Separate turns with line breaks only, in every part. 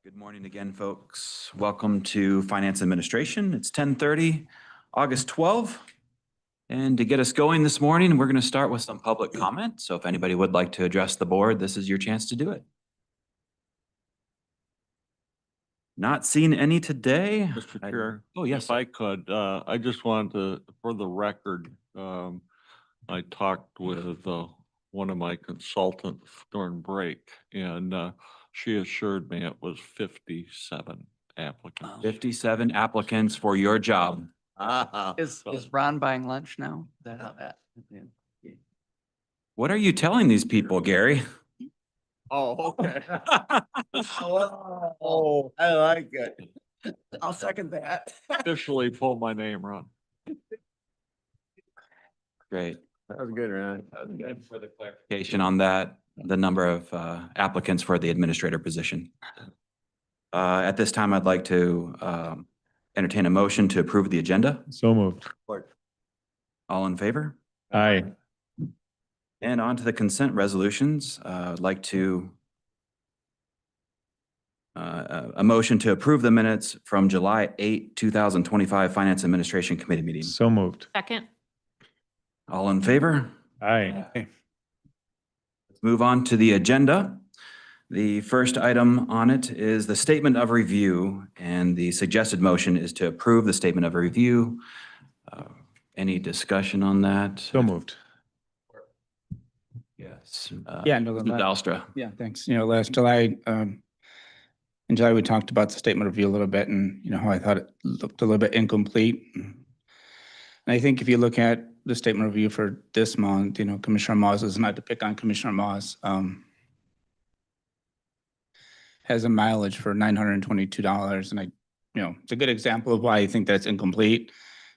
Good morning again, folks. Welcome to Finance Administration. It's 10:30, August 12th. And to get us going this morning, we're going to start with some public comment. So if anybody would like to address the board, this is your chance to do it. Not seen any today.
Mr. Chair.
Oh, yes,
If
sir.
I could, I just wanted to, for the record, I talked with one of my consultants during break, and she assured me it was 57 applicants.
57 applicants for your job.
Is Ron buying lunch now? Is that how that?
What are you telling these people, Gary?
Oh, okay.
Oh, I like it. I'll second that.
Officially pull my name, Ron.
Great.
That was good, Ron.
For the clarification on that, the number of applicants for the administrator position. At this time, I'd like to entertain a motion to approve the agenda.
So moved.
All in favor?
Aye.
And on to the consent resolutions. I'd like to a motion to approve the minutes from July 8, 2025 Finance Administration Committee meeting.
So moved.
Second.
All in favor?
Aye.
Let's move on to the agenda. The first item on it is the statement of review, and the suggested motion is to approve the statement of review. Any discussion on that?
So moved.
Yes.
Yeah, no,
Mr. Dalstra.
yeah, thanks. Last July, in July, we talked about the statement of review a little bit and, how I thought it looked a little bit incomplete. And I think if you look at the statement of review for this month, Commissioner Moss, is not to pick on Commissioner Moss, has a mileage for $922. And it's a good example of why I think that's incomplete.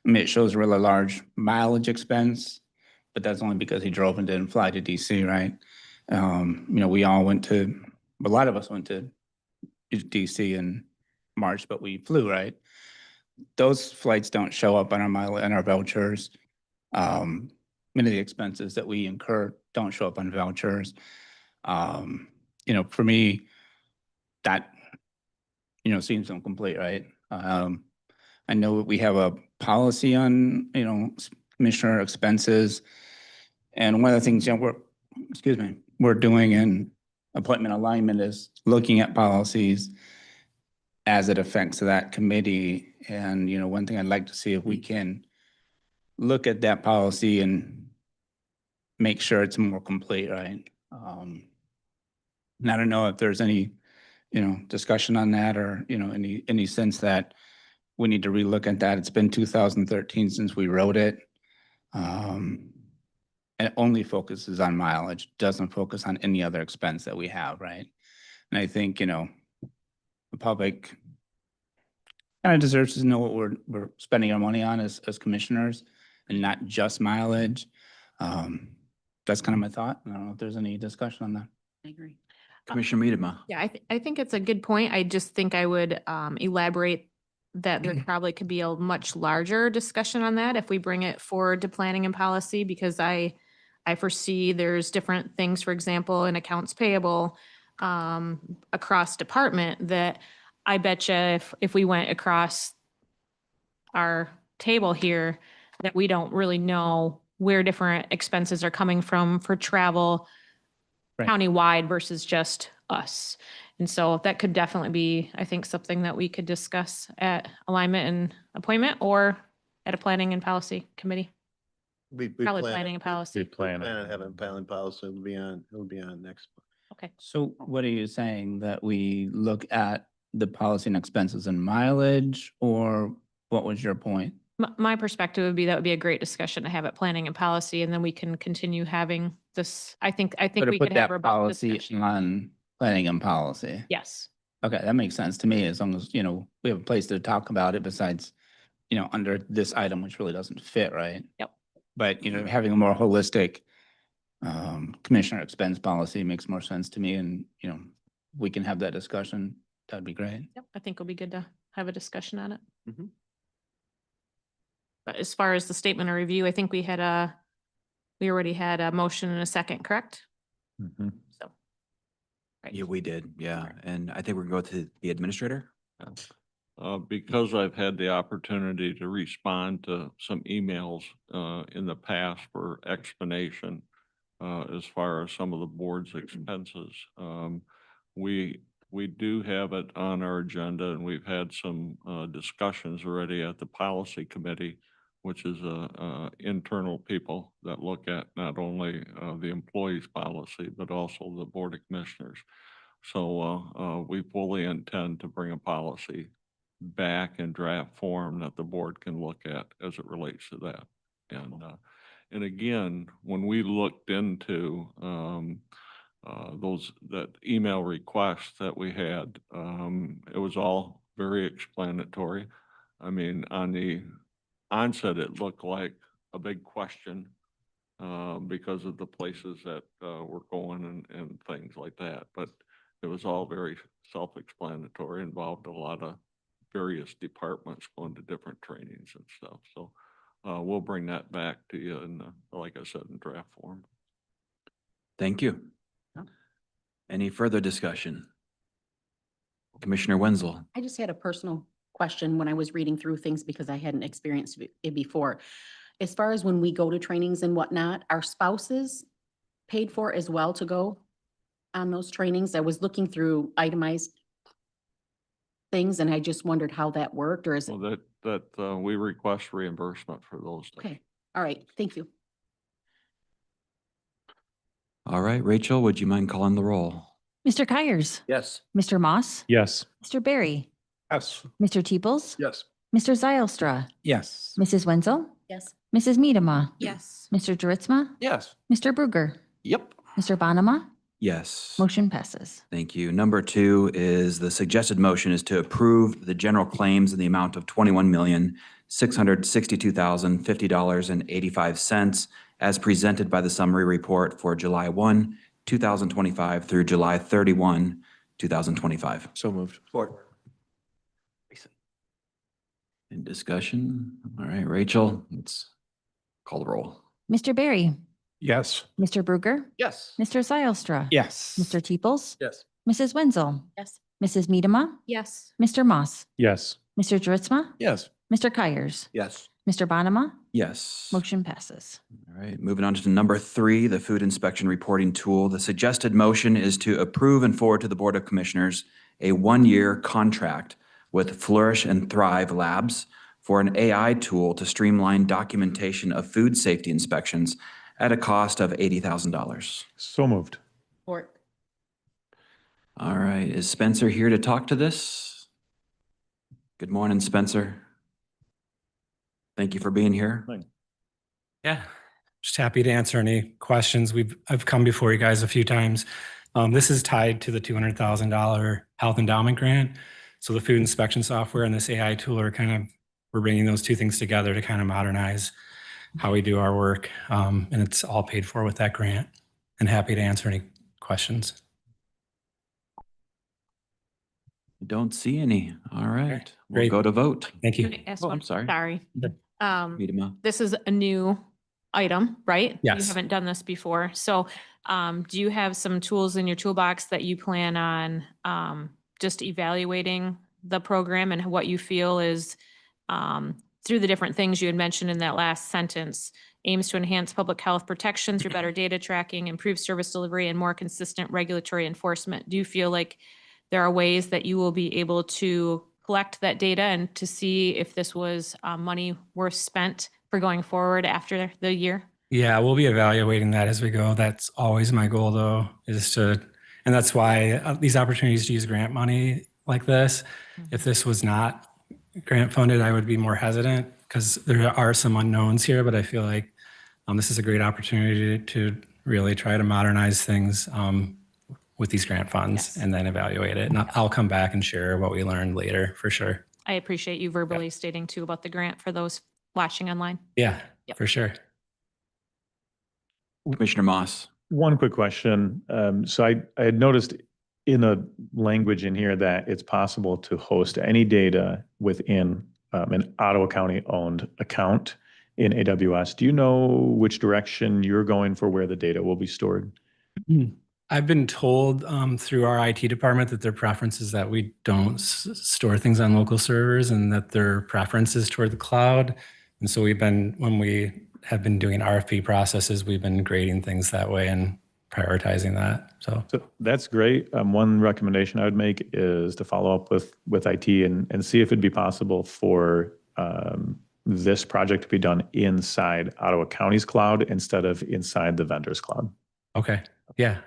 I mean, it shows a really large mileage expense, but that's only because he drove and didn't fly to DC, right? We all a lot of us went to DC in March, but we flew, right? Those flights don't show up on our vouchers. Many of the expenses that we incur don't show up on vouchers. For me, that, seems incomplete, right? I know we have a policy on, commissioner expenses. And one of the things, we're doing in appointment alignment is looking at policies as it affects that committee. And, one thing I'd like to see if we can look at that policy and make sure it's more complete, right? And I don't know if there's any, discussion on that or, any sense that we need to relook at that. It's been 2013 since we wrote it. And it only focuses on mileage, doesn't focus on any other expense that we have, right? And I think, the public kind of deserves to know what we're spending our money on as commissioners and not just mileage. That's kind of my thought. I don't know if there's any discussion on that.
I agree.
Commissioner Miedema.
Yeah, I think it's a good point. I just think I would elaborate that there probably could be a much larger discussion on that if we bring it forward to planning and policy, because I foresee there's different things, for example, in accounts payable across department that I bet you if we went across our table here, that we don't really know where different expenses are coming from for travel
Right.
countywide versus just us. And so that could definitely be, I think, something that we could discuss at alignment and appointment or at a planning and policy committee.
We
Probably
plan-
planning and policy.
We plan
Plan
it.
on having planning policy. It'll be on next month.
Okay.
So what are you saying, that we look at the policy and expenses and mileage, or what was your point?
My perspective would be that would be a great discussion to have at planning and policy, and then we can continue having this. I think
So to
we
put
could have
that
robust
policy
discussion.
on planning and policy.
Yes.
Okay, that makes sense to me, as long as, we have a place to talk about it besides, under this item, which really doesn't fit, right?
Yep.
But, having a more holistic commissioner expense policy makes more sense to me, and, we can have that discussion. That'd be great.
Yep. I think it'll be good to have a discussion on it.
Mhm.
But as far as the statement of review, I think we already had a motion and a second, correct?
Mhm.
So Right.
Yeah, we did. Yeah. And I think we're going to go to the administrator.
Because I've had the opportunity to respond to some emails in the past for explanation as far as some of the board's expenses. We do have it on our agenda, and we've had some discussions already at the policy committee, which is internal people that look at not only the employees' policy, but also the Board of Commissioners. So we fully intend to bring a policy back in draft form that the board can look at as it relates to that. And again, when we looked into that email requests that we had, it was all very explanatory. I mean, on the onset, it looked like a big question because of the places that we're going and things like that. But it was all very self-explanatory, involved a lot of various departments going to different trainings and stuff. So we'll bring that back to you in, like I said, in draft form.
Thank you. Any further discussion? Commissioner Wenzel.
I just had a personal question when I was reading through things because I hadn't experienced it before. As far as when we go to trainings and whatnot, are spouses paid for as well to go on those trainings? I was looking through itemized things and I just wondered how that worked, or is it?
Well, that we request reimbursement for those things.
Okay, all right, thank you.
All right, Rachel, would you mind calling the roll?
Mr. Kyers,
Yes.
Mr. Moss,
Yes.
Mr. Barry,
Yes.
Mr. Teeples,
Yes.
Mr. Zylstra,
Yes.
Mrs. Wenzel,
Yes.
Mrs. Medema,
Yes.
Mr. Dritzma,
Yes.
Mr. Bruger,
Yep.
Mr. Bonema,
Yes.
motion passes.
Thank you. Number 2 is the suggested motion is to approve the general claims in the amount of $21,662,050.85 as presented by the summary report for July 1, 2025 through July 31, 2025.
So moved. Support.
In discussion? All right, Rachel, let's call the roll.
Mr. Barry,
Yes.
Mr. Bruger,
Yes.
Mr. Zylstra.
Yes.
Mr. Teeples,
Yes.
Mrs. Wenzel,
Yes.
Mrs. Medema,
Yes.
Mr. Moss,
Yes.
Mr. Dritzma,
Yes.
Mr. Kyers,
Yes.
Mr. Bonema,
Yes.
motion passes.
All right, moving on to number 3, the food inspection reporting tool. The suggested motion is to approve and forward to the Board of Commissioners a 1-year contract with Flourish and Thrive Labs for an AI tool to streamline documentation of food safety inspections at a cost of $80,000.
So moved.
Support.
All right, is Spencer here to talk to this? Good morning, Spencer. Thank you for being here.
Yeah, just happy to answer any questions. I've come before you guys a few times. This is tied to the $200,000 health endowment grant. So the food inspection software and this AI tool are we're bringing those two things together to kind of modernize how we do our work. And it's all paid for with that grant, and happy to answer any questions.
Don't see any. All right, we'll
great.
go to vote.
Thank
Can
you.
I ask
Oh,
one?
I'm sorry.
Sorry.
Medema.
This is a new item, right? You
Yes.
haven't done this before. So do you have some tools in your toolbox that you plan on just evaluating the program and what you feel is through the different things you had mentioned in that last sentence, aims to enhance public health protection through better data tracking, improve service delivery, and more consistent regulatory enforcement? Do you feel like there are ways that you will be able to collect that data and to see if this was money worth spent for going forward after the year?
Yeah, we'll be evaluating that as we go. That's always my goal, though, and that's why these opportunities to use grant money like this, if this was not grant funded, I would be more hesitant because there are some unknowns here, but I feel like this is a great opportunity to really try to modernize things with these grant funds
Yes.
and then evaluate it. And I'll come back and share what we learned later for sure.
I appreciate you verbally stating too about the grant for those watching online.
Yeah,
Yep.
for sure.
Commissioner Moss.
One quick question. So I had noticed in the language in here that it's possible to host any data within an Ottawa County owned account in AWS. Do you know which direction you're going for where the data will be stored?
I've been told through our IT department that their preference is that we don't store things on local servers and that their preference is toward the cloud. And so when we have been doing RFP processes, we've been grading things that way and prioritizing that. So
That's great. One recommendation I would make is to follow up with IT and see if it'd be possible for this project to be done inside Ottawa County's cloud instead of inside the vendor's cloud.
okay, yeah.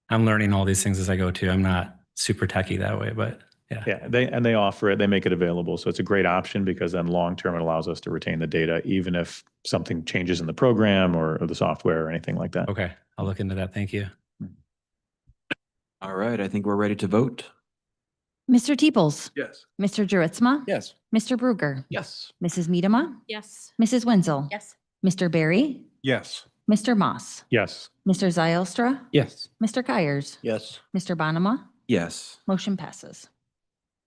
I'm learning all these things as I go too. I'm not super techie that way, but yeah.
Yeah, they offer it, they make it available. So it's a great option because then long-term it allows us to retain the data, even if something changes in the program or the software or anything like that.
Okay, I'll look into that. Thank you.
All right, I think we're ready to vote.
Mr. Teeples,
Yes.
Mr. Juritzma,
Yes.
Mr. Bruger,
Yes.
Mrs. Medema,
Yes.
Mrs. Wenzel,
Yes.
Mr. Barry,
Yes.
Mr. Moss,
Yes.
Mr. Zylstra,
Yes.
Mr. Kyers,
Yes.
Mr. Bonema,
Yes.
motion passes.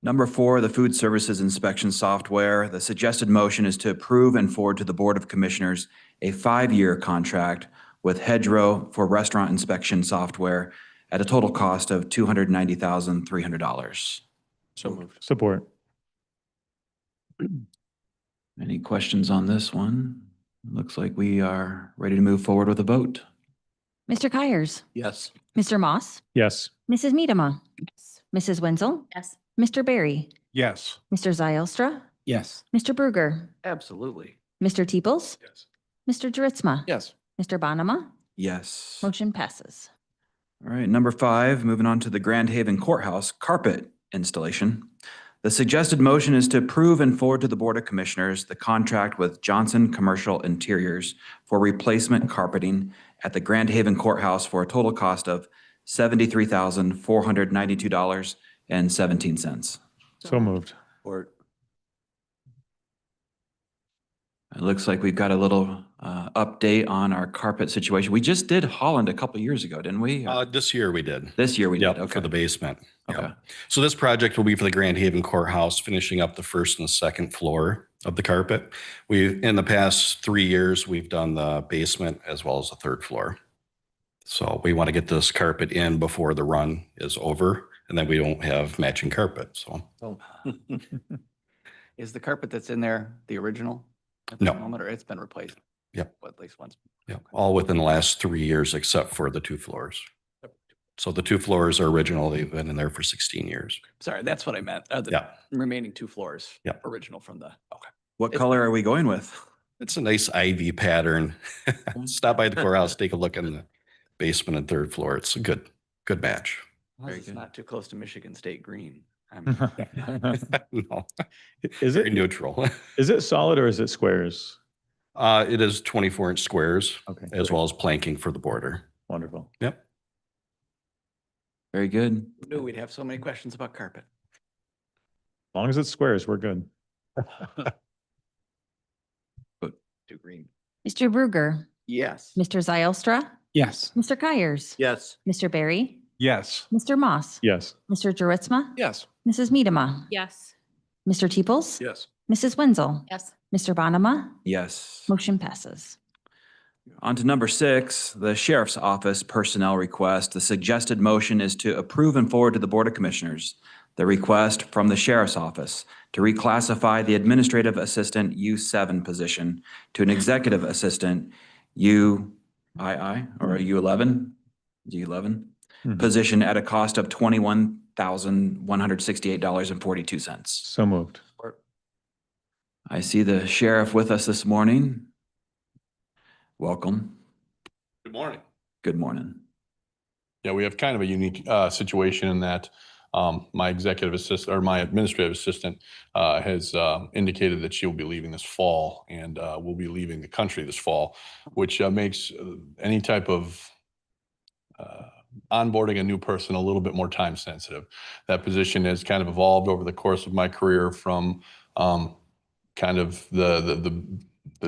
Number 4, the food services inspection software. The suggested motion is to approve and forward to the Board of Commissioners a 5-year contract with Hedgerow for restaurant inspection software at a total cost of $290,300.
So moved.
Support.
Any questions on this one? Looks like we are ready to move forward with a vote.
Mr. Kyers,
Yes.
Mr. Moss,
Yes.
Mrs. Medema, Mrs. Wenzel,
Yes.
Mr. Barry,
Yes.
Mr. Zylstra,
Yes.
Mr. Bruger,
Absolutely.
Mr. Teeples,
Yes.
Mr. Juritzma,
Yes.
Mr. Bonema,
Yes.
motion passes.
All right, number 5, moving on to the Grand Haven Courthouse carpet installation. The suggested motion is to approve and forward to the Board of Commissioners the contract with Johnson Commercial Interiors for replacement carpeting at the Grand Haven Courthouse for a total cost of $73,492.17.
So moved.
Or
It looks like we've got a little update on our carpet situation. We just did Holland a couple years ago, didn't we?
This year we did.
This year we did,
Yep,
okay.
for the basement.
Okay.
Yep. So this project will be for the Grand Haven Courthouse, finishing up the first and the second floor of the carpet. In the past 3 years, we've done the basement as well as the third floor. So we want to get this carpet in before the run is over, and then we don't have matching carpet, so.
Is the carpet that's in there the original? At the
No.
moment, or it's been replaced?
Yep.
At least once.
Yeah, all within the last 3 years, except for the 2 floors. So the 2 floors are original. They've been in there for 16 years.
Sorry, that's what I meant. The
Yeah.
remaining 2 floors.
Yeah.
Original from the, okay.
What color are we going with?
It's a nice ivy pattern. Stop by the courthouse, take a look in the basement and third floor. It's a good match.
Unless
Very
it's
good.
not too close to Michigan State green.
No,
Is
very
it,
neutral.
is it solid or is it squares?
It is 24-inch squares
Okay.
as
great.
well as planking for the border.
Wonderful.
Yep.
Very good.
Knew we'd have so many questions about carpet.
As long as it's squares, we're good.
Too green.
Mr. Bruger,
Yes.
Mr. Zylstra,
Yes.
Mr. Kyers,
yes.
Mr. Barry,
Yes.
Mr. Moss,
Yes.
Mr. Juritzma,
Yes.
Mrs. Medema,
Yes.
Mr. Teeples,
Yes.
Mrs. Wenzel,
Yes.
Mr. Bonema,
Yes.
motion passes.
On to number 6, the Sheriff's Office personnel request. The suggested motion is to approve and forward to the Board of Commissioners the request from the Sheriff's Office to reclassify the Administrative Assistant U7 position to an Executive Assistant UII or a U11, G11
Mhm.
position at a cost of $21,168.42.
So moved.
I see the sheriff with us this morning. Welcome.
Good morning.
Good morning.
Yeah, we have kind of a unique situation in that my executive assistant or my administrative assistant has indicated that she will be leaving this fall and will be leaving the country this fall, which makes any type of onboarding a new person a little bit more time sensitive. That position has kind of evolved over the course of my career from kind of the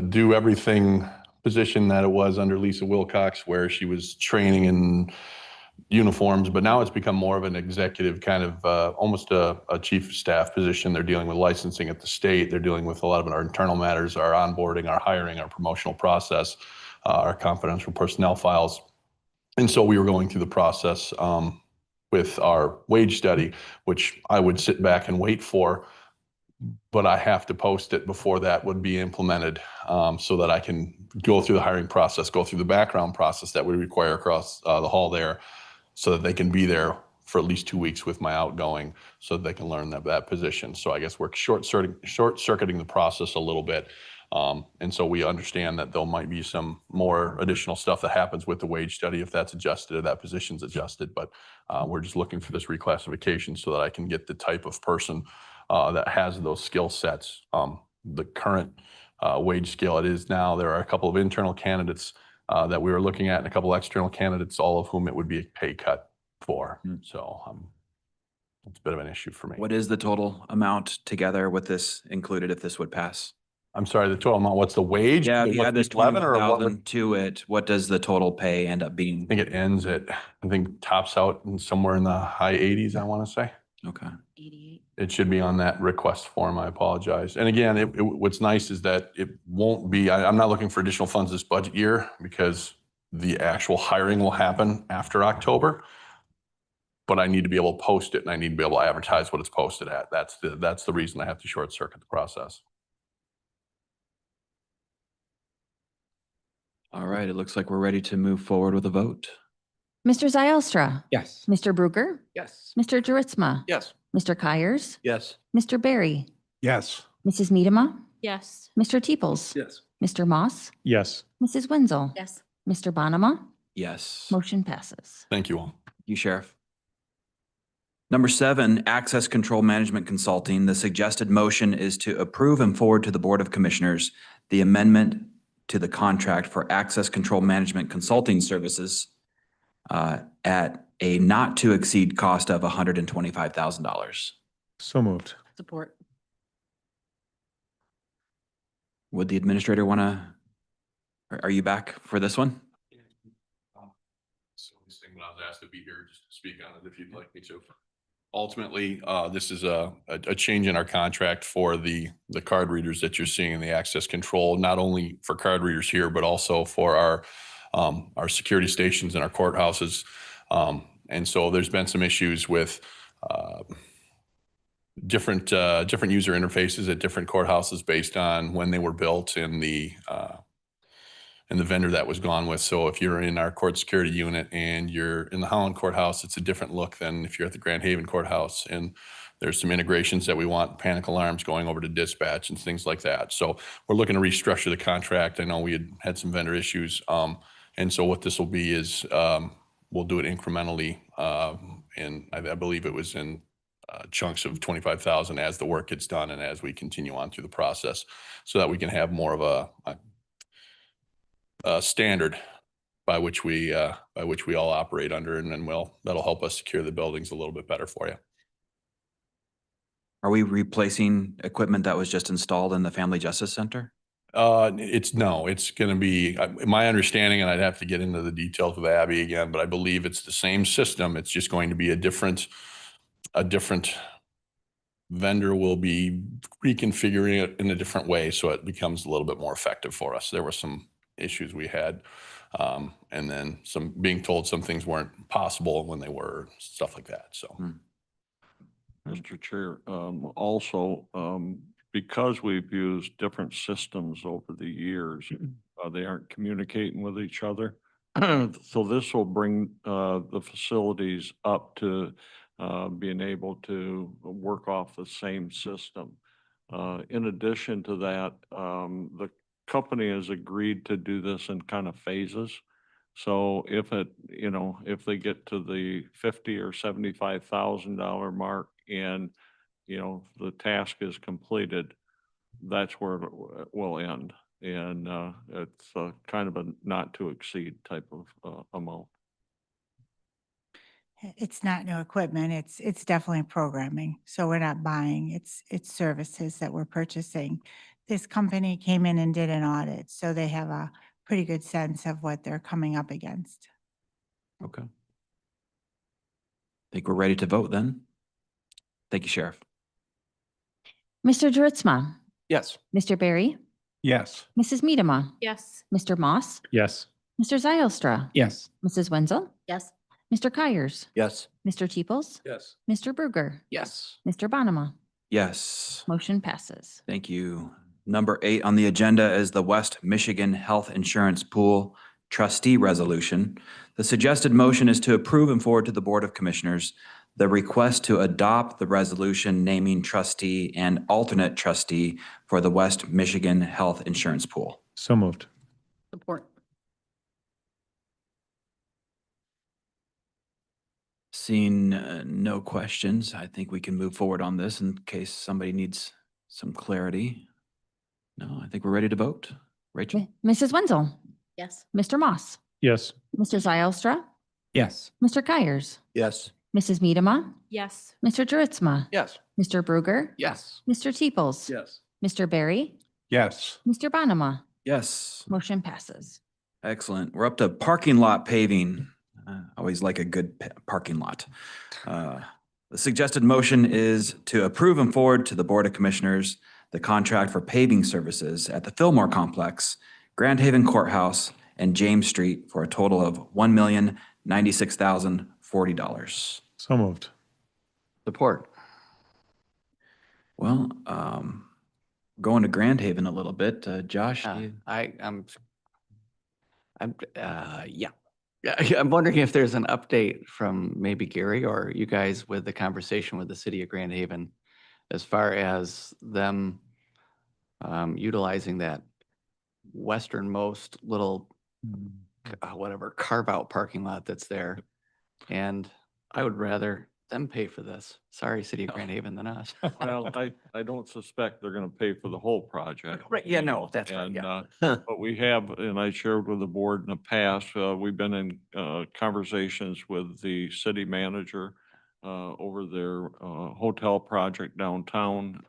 do everything position that it was under Lisa Wilcox, where she was training in uniforms, but now it's become more of an executive kind of almost a chief of staff position. They're dealing with licensing at the state. They're dealing with a lot of our internal matters, our onboarding, our hiring, our promotional process, our confidential personnel files. And so we were going through the process with our wage study, which I would sit back and wait for, but I have to post it before that would be implemented so that I can go through the hiring process, go through the background process that we require across the hall there, so that they can be there for at least 2 weeks with my outgoing, so that they can learn that position. So I guess we're short-circuiting the process a little bit. And so we understand that there might be some more additional stuff that happens with the wage study if that's adjusted or that position's adjusted. But we're just looking for this reclassification so that I can get the type of person that has those skill sets. The current wage scale it is now, there are a couple of internal candidates that we were looking at and a couple external candidates, all of whom it would be a pay cut for. So it's a bit of an issue for me.
What is the total amount together with this included if this would pass?
I'm sorry, the total amount, what's the wage?
Yeah, if you
What's
add this
the 11 or what?
20,000 to it, what does the total pay end up being?
I think it ends at, I think tops out in somewhere in the high 80s, I want to say.
Okay.
88.
It should be on that request form. I apologize. And again, what's nice is that it won't be, I'm not looking for additional funds this budget year because the actual hiring will happen after October. But I need to be able to post it and I need to be able to advertise what it's posted at. That's the reason I have to short circuit the process.
All right, it looks like we're ready to move forward with a vote.
Mr. Zylstra.
Yes.
Mr. Bruker.
Yes.
Mr. Juritzma.
Yes.
Mr. Kyers.
Yes.
Mr. Barry.
Yes.
Mrs. Medema.
Yes.
Mr. Teeples.
Yes.
Mr. Moss.
Yes.
Mrs. Wenzel.
Yes.
Mr. Bonema.
Yes.
Motion passes.
Thank you all.
You, Sheriff. Number 7, Access Control Management Consulting. The suggested motion is to approve and forward to the Board of Commissioners the amendment to the contract for Access Control Management Consulting Services at a not to exceed cost of $125,000.
So moved.
Support.
Would the administrator want to, are you back for this one?
So this thing when I was asked to be here just to speak on it if you'd like me to. Ultimately, this is a change in our contract for the card readers that you're seeing in the access control, not only for card readers here, but also for our security stations and our courthouses. And so there's been some issues with different user interfaces at different courthouses based on when they were built and the vendor that was gone with. So if you're in our court security unit and you're in the Holland Courthouse, it's a different look than if you're at the Grand Haven Courthouse. And there's some integrations that we want, panic alarms going over to dispatch and things like that. So we're looking to restructure the contract. I know we had some vendor issues. And so what this will be is we'll do it incrementally. And I believe it was in chunks of 25,000 as the work gets done and as we continue on through the process so that we can have more of a standard by which we all operate under, and then that'll help us secure the buildings a little bit better for you.
Are we replacing equipment that was just installed in the Family Justice Center?
It's going to be my understanding, and I'd have to get into the details with Abby again, but I believe it's the same system. It's just going to be a different vendor will be reconfiguring it in a different way so it becomes a little bit more effective for us. There were some issues we had, and then some being told some things weren't possible when they were, stuff like that. So,
Mr. Chair, also, because we've used different systems over the years, they aren't communicating with each other. So this will bring the facilities up to being able to work off the same system. In addition to that, the company has agreed to do this in kind of phases. So if they get to the $50,000 or $75,000 mark and, the task is completed, that's where it will end. And it's kind of a not to exceed type of amount.
It's not new equipment. It's definitely programming. So we're not buying. It's services that we're purchasing. This company came in and did an audit, so they have a pretty good sense of what they're coming up against.
Okay. Think we're ready to vote then? Thank you, Sheriff.
Mr. Juritzma.
Yes.
Mr. Barry.
Yes.
Mrs. Medema.
Yes.
Mr. Moss.
Yes.
Mr. Zylstra.
Yes.
Mrs. Wenzel,
Yes.
Mr. Kyers,
Yes.
Mr. Teeples,
Yes.
Mr. Bruger,
Yes.
Mr. Bonema.
Yes.
Motion passes.
Thank you. Number 8 on the agenda is the West Michigan Health Insurance Pool Trustee Resolution. The suggested motion is to approve and forward to the Board of Commissioners the request to adopt the resolution naming trustee and alternate trustee for the West Michigan Health Insurance Pool.
So moved.
Support.
Seeing no questions, I think we can move forward on this in case somebody needs some clarity. No, I think we're ready to vote. Rachel?
Mrs. Wenzel,
Yes.
Mr. Moss,
Yes.
Mr. Zylstra,
Yes.
Mr. Kyers,
Yes.
Mrs. Miedema,
Yes.
Mr. Druitzma,
Yes.
Mr. Bruger,
Yes.
Mr. Teeples,
Yes.
Mr. Barry,
Yes.
Mr. Bonema.
Yes.
Motion passes.
Excellent. We're up to parking lot paving. Always like a good parking lot. The suggested motion is to approve and forward to the Board of Commissioners the contract for paving services at the Fillmore Complex, Grand Haven Courthouse, and James Street for a total of $1,096,040.
So moved.
Support.
Well, going to Grand Haven a little bit, Josh, you-
I'm, yeah. Yeah, I'm wondering if there's an update from maybe Gary or you guys with the conversation with the city of Grand Haven as far as them utilizing that westernmost little, whatever, carve-out parking lot that's there. And I would rather them pay for this. Sorry, city of Grand Haven, than us.
Well, I don't suspect they're gonna pay for the whole project.
Right, yeah, no, that's right,
And,
yeah.
but we have, and I shared with the board in the past, we've been in, conversations with the city manager, over their, hotel project downtown.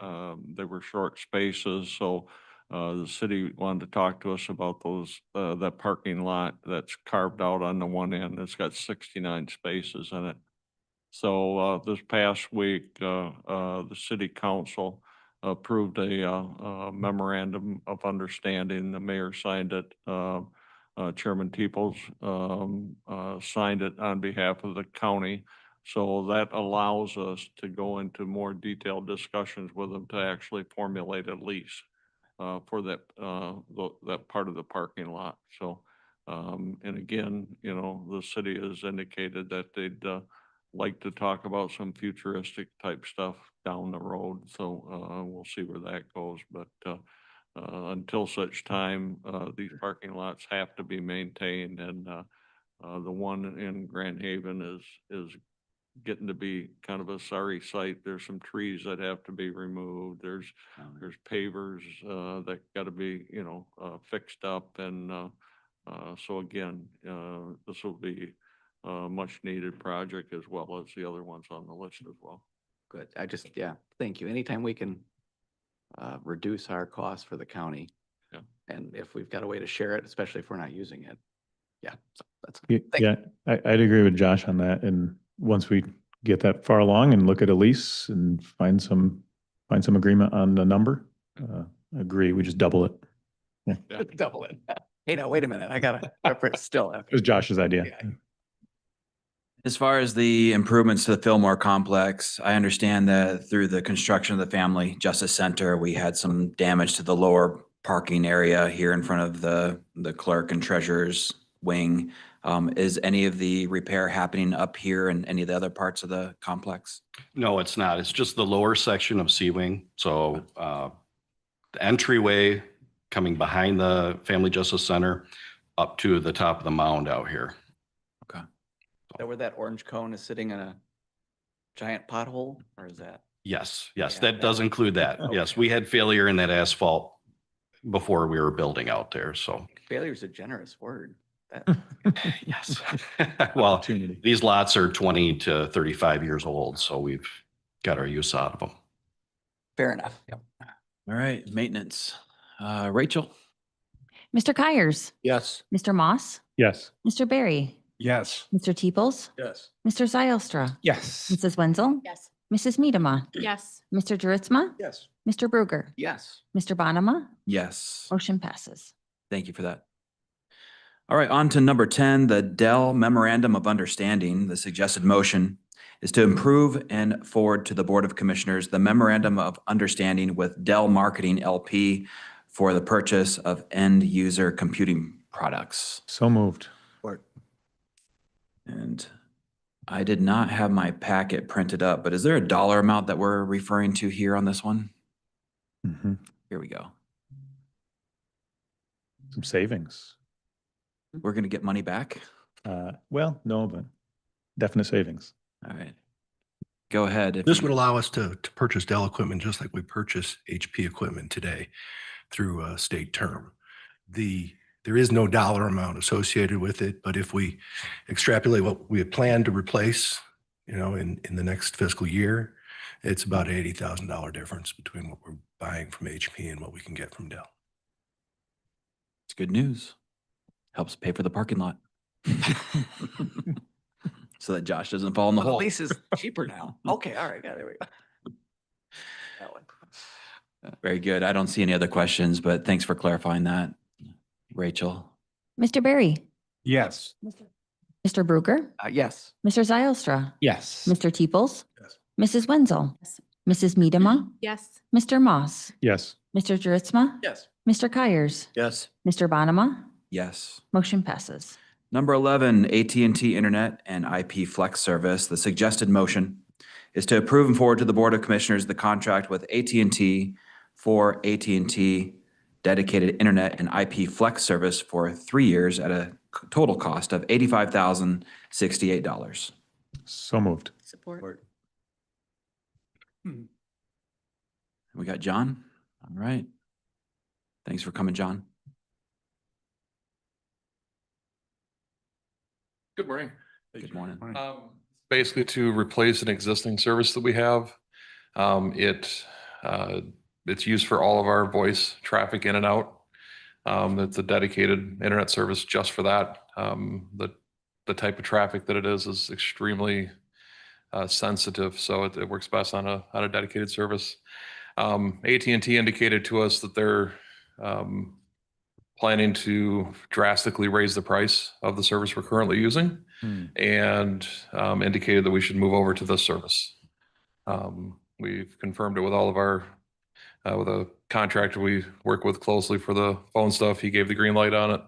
They were short spaces, so, the city wanted to talk to us about those, that parking lot that's carved out on the one end. It's got 69 spaces in it. So, this past week, the city council approved a memorandum of understanding. The mayor signed it. Chairman Teeples signed it on behalf of the county. So that allows us to go into more detailed discussions with them to actually formulate a lease for that, that part of the parking lot. So, and again, you know, the city has indicated that they'd like to talk about some futuristic type stuff down the road. So we'll see where that goes. But until such time, these parking lots have to be maintained. And the one in Grand Haven is getting to be kind of a sorry sight. There's some trees that have to be removed. There's pavers that got to be, you know, fixed up. And so again, this will be a much needed project as well as the other ones on the list as well.
Good. I just, yeah, thank you. Anytime we can reduce our costs for the county.
Yeah.
And if we've got a way to share it, especially if we're not using it. Yeah, so that's.
Y-
thank
Yeah, I'd agree with Josh on that. And once we get that far along and look at a lease and find some agreement on the number, agree, we just double it.
you. Double it. Hey, now, wait a minute. I gotta separate still.
It was Josh's idea.
Yeah.
As far as the improvements to the Fillmore complex, I understand that through the construction of the Family Justice Center, we had some damage to the lower parking area here in front of the clerk and treasurer's wing. Is any of the repair happening up here in any of the other parts of the complex?
No, it's not. It's just the lower section of C Wing. So the entryway coming behind the Family Justice Center up to the top of the mound out here.
So where that orange cone is sitting in a giant pothole, or is that?
Yes,
Yeah,
that does include that. Yes,
Okay.
we had failure in that asphalt before we were building out there, so.
Failure is a generous word. That,
Yes. Well,
Opportunity.
these lots are 20 to 35 years old, so we've got our use out of them.
fair enough. Yep.
All right, maintenance. Rachel?
Mr. Kyers,
Yes.
Mr. Moss,
Yes.
Mr. Barry,
Yes.
Mr. Teeples,
Yes.
Mr. Zylstra,
Yes.
Mrs. Wenzel,
Yes.
Mrs. Miedema,
Yes.
Mr. Druitzma,
Yes.
Mr. Bruger,
Yes.
Mr. Bonema.
Yes.
Motion passes.
Thank you for that. All right, on to number 10, the Dell Memorandum of Understanding. The suggested motion is to approve and forward to the Board of Commissioners the Memorandum of Understanding with Dell Marketing LP for the purchase of end-user computing products.
So moved.
Support.
And I did not have my packet printed up, but is there a dollar amount that we're referring to here on this one?
Mhm.
Here we go.
Some savings.
We're going to get money back?
Well, no, but definite savings.
All right. Go ahead. if
This
you-
would allow us to purchase Dell equipment just like we purchase HP equipment today through a state term. There is no dollar amount associated with it, but if we extrapolate what we had planned to replace, in the next fiscal year, it's about an $80,000 difference between what we're buying from HP and what we can get from Dell.
It's good news. Helps pay for the parking lot. So that Josh doesn't fall in the
Well, the
hole.
lease is cheaper now. Okay, all right, yeah, there we go. That one.
Very good. I don't see any other questions, but thanks for clarifying that. Rachel?
Mr. Barry,
Yes.
Mr. Bruger,
Yes.
Mr. Zylstra,
Yes.
Mr. Teeples,
Yes.
Mrs. Wenzel,
Yes.
Mrs. Medema,
Yes.
Mr. Moss,
Yes.
Mr. Juritzma,
Yes.
Mr. Kyers,
Yes.
Mr. Bonema,
Yes.
motion passes.
Number 11, AT&T Internet and IP Flex Service. The suggested motion is to approve and forward to the Board of Commissioners the contract with AT&T for AT&T dedicated Internet and IP Flex Service for 3 years at a total cost of $85,068.
So moved.
Support.
We got John? All right. Thanks for coming, John.
Good morning.
Good morning.
Basically to replace an existing service that we have. It's used for all of our voice traffic in and out. It's a dedicated internet service just for that. The type of traffic that it is extremely sensitive, so it works best on a dedicated service. AT&T indicated to us that they're planning to drastically raise the price of the service we're currently using, and indicated that we should move over to this service. We've confirmed it with all of our with a contractor we work with closely for the phone stuff. He gave the green light on it.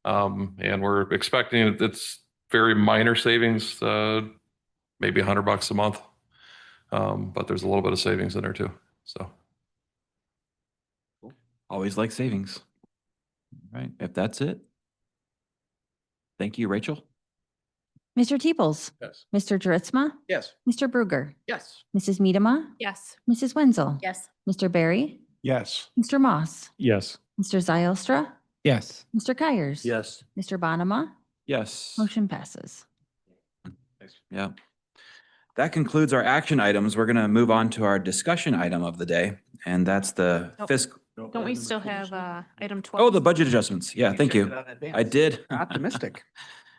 And we're expecting it's very minor savings, maybe $100 a month. But there's a little bit of savings in there too. So.
Always like savings. All right, if that's it. Thank you, Rachel.
Mr. Teeples,
Yes.
Mr. Juritzma,
Yes.
Mr. Bruger,
Yes.
Mrs. Medema,
Yes.
Mrs. Wenzel,
Yes.
Mr. Barry,
Yes.
Mr. Moss,
Yes.
Mr. Zylstra,
Yes.
Mr. Kyers.
Yes.
Mr. Bonema,
Yes.
motion passes.
Yeah. That concludes our action items. We're going to move on to our discussion item of the day, and that's the
Nope.
fiscal.
Don't we still have item 12?
Oh, the budget adjustments. Yeah, thank you. I did.
Optimistic.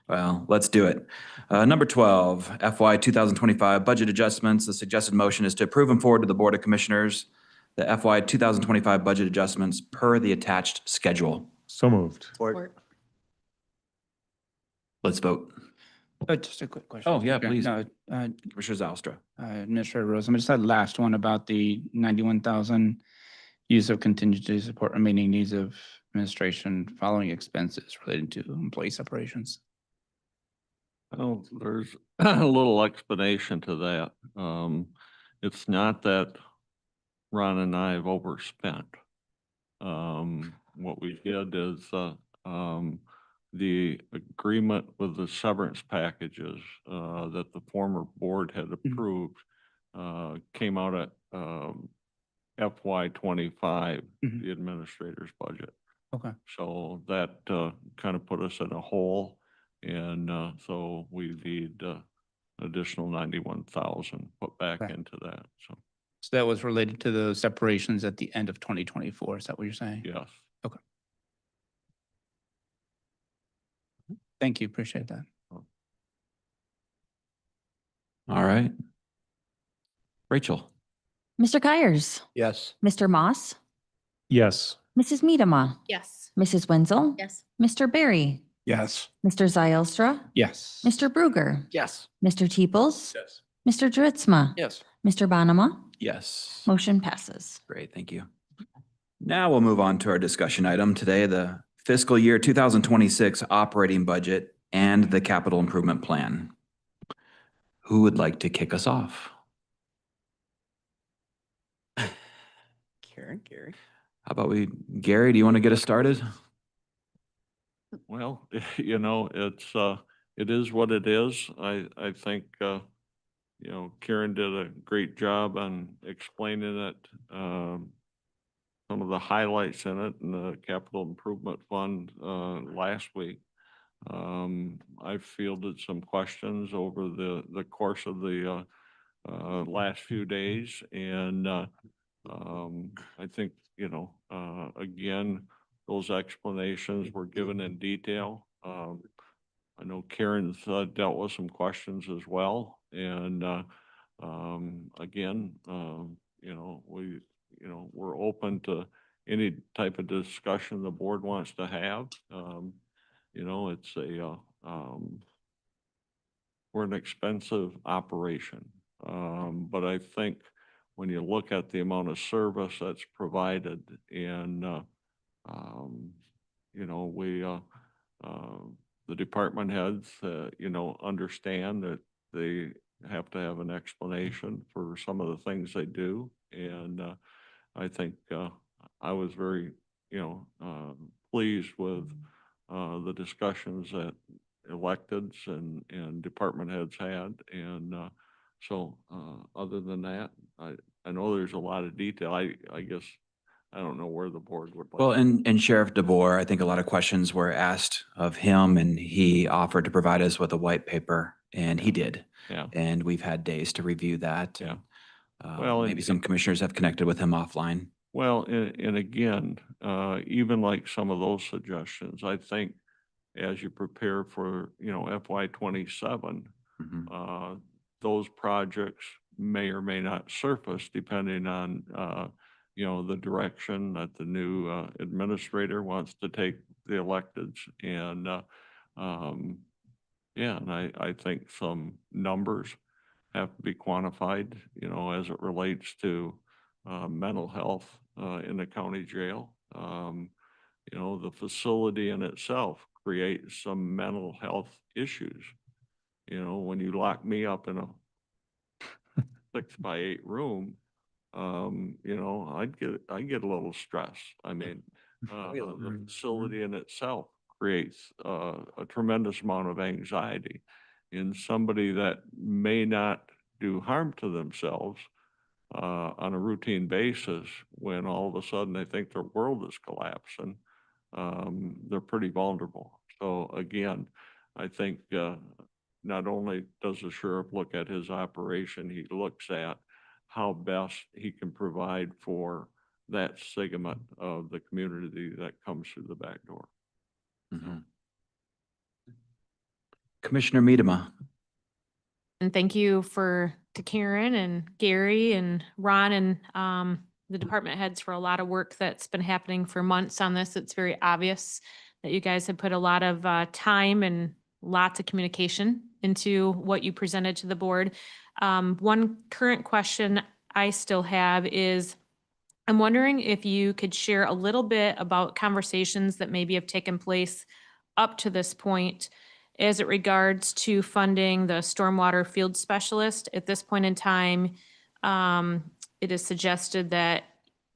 Well, let's do it. Number 12, FY 2025 budget adjustments. The suggested motion is to approve and forward to the Board of Commissioners the FY 2025 budget adjustments per the attached schedule.
So moved.
Support.
Let's vote.
Just a quick question.
Oh, yeah, please.
No,
Commissioner Zylstra.
Administrator Rosen, just that last one about the 91,000 use of contingency support remaining needs of administration following expenses related to employee separations.
Well, there's a little explanation to that. It's not that Ron and I have overspent. What we did is, the agreement with the severance packages, that the former board had approved, came out at, FY 25,
Mhm.
the administrator's budget.
Okay.
So that, kind of put us in a hole. And so we need additional 91,000 put back
Okay.
into that. So,
So that was related to the separations at the end of 2024. Is that what you're saying?
yes.
Thank you. Appreciate that.
All right. Rachel.
Mr. Kyers,
Yes.
Mr. Moss,
Yes.
Mrs. Medema,
Yes.
Mrs. Wenzel,
Yes.
Mr. Barry,
Yes.
Mr. Zylstra,
Yes.
Mr. Bruger,
Yes.
Mr. Teeples,
Yes.
Mr. Dritzma,
Yes.
Mr. Bonema,
Yes.
motion passes.
Great, thank you. Now we'll move on to our discussion item today, the fiscal year 2026 operating budget and the capital improvement plan. Who would like to kick us off?
Gary.
How about Gary, do you want to get us started?
Well, you know, it is what it is. I think, Karen did a great job on explaining it. Some of the highlights in it and the capital improvement fund, last week. I fielded some questions over the course of the, last few days and, I think, again, those explanations were given in detail. I know Karen's dealt with some questions as well. And again, we're open to any type of discussion the board wants to have. It's we're an expensive operation. But I think when you look at the amount of service that's provided and, the department heads, understand that they have to have an explanation for some of the things they do. And I think I was very, pleased with the discussions that electeds and department heads had. And so other than that, I know there's a lot of detail. I guess I don't know where the board would like.
Well, and Sheriff DeBoer, I think a lot of questions were asked of him and he offered to provide us with a white paper and he did.
Yeah.
And we've had days to review that.
Yeah.
And,
Well,
maybe some commissioners have connected with him offline.
Well, and again, even like some of those suggestions, I think as you prepare for, FY 27,
Mhm.
those projects may or may not surface depending on, the direction that the new administrator wants to take the electeds. And, yeah, and I think some numbers have to be quantified, as it relates to mental health in the county jail. The facility in itself creates some mental health issues. When you lock me up in a 6x8 room, I'd get a little stressed. I mean, the facility in itself creates a tremendous amount of anxiety in somebody that may not do harm to themselves on a routine basis. When all of a sudden they think their world is collapsing, they're pretty vulnerable. So again, I think not only does the sheriff look at his operation, he looks at how best he can provide for that segment of the community that comes through the back door.
Mhm. Commissioner Miedema.
And thank you to Karen and Gary and Ron and the department heads for a lot of work that's been happening for months on this. It's very obvious that you guys have put a lot of time and lots of communication into what you presented to the board. One current question I still have is, I'm wondering if you could share a little bit about conversations that maybe have taken place up to this point as it regards to funding the stormwater field specialist. At this point in time, it is suggested that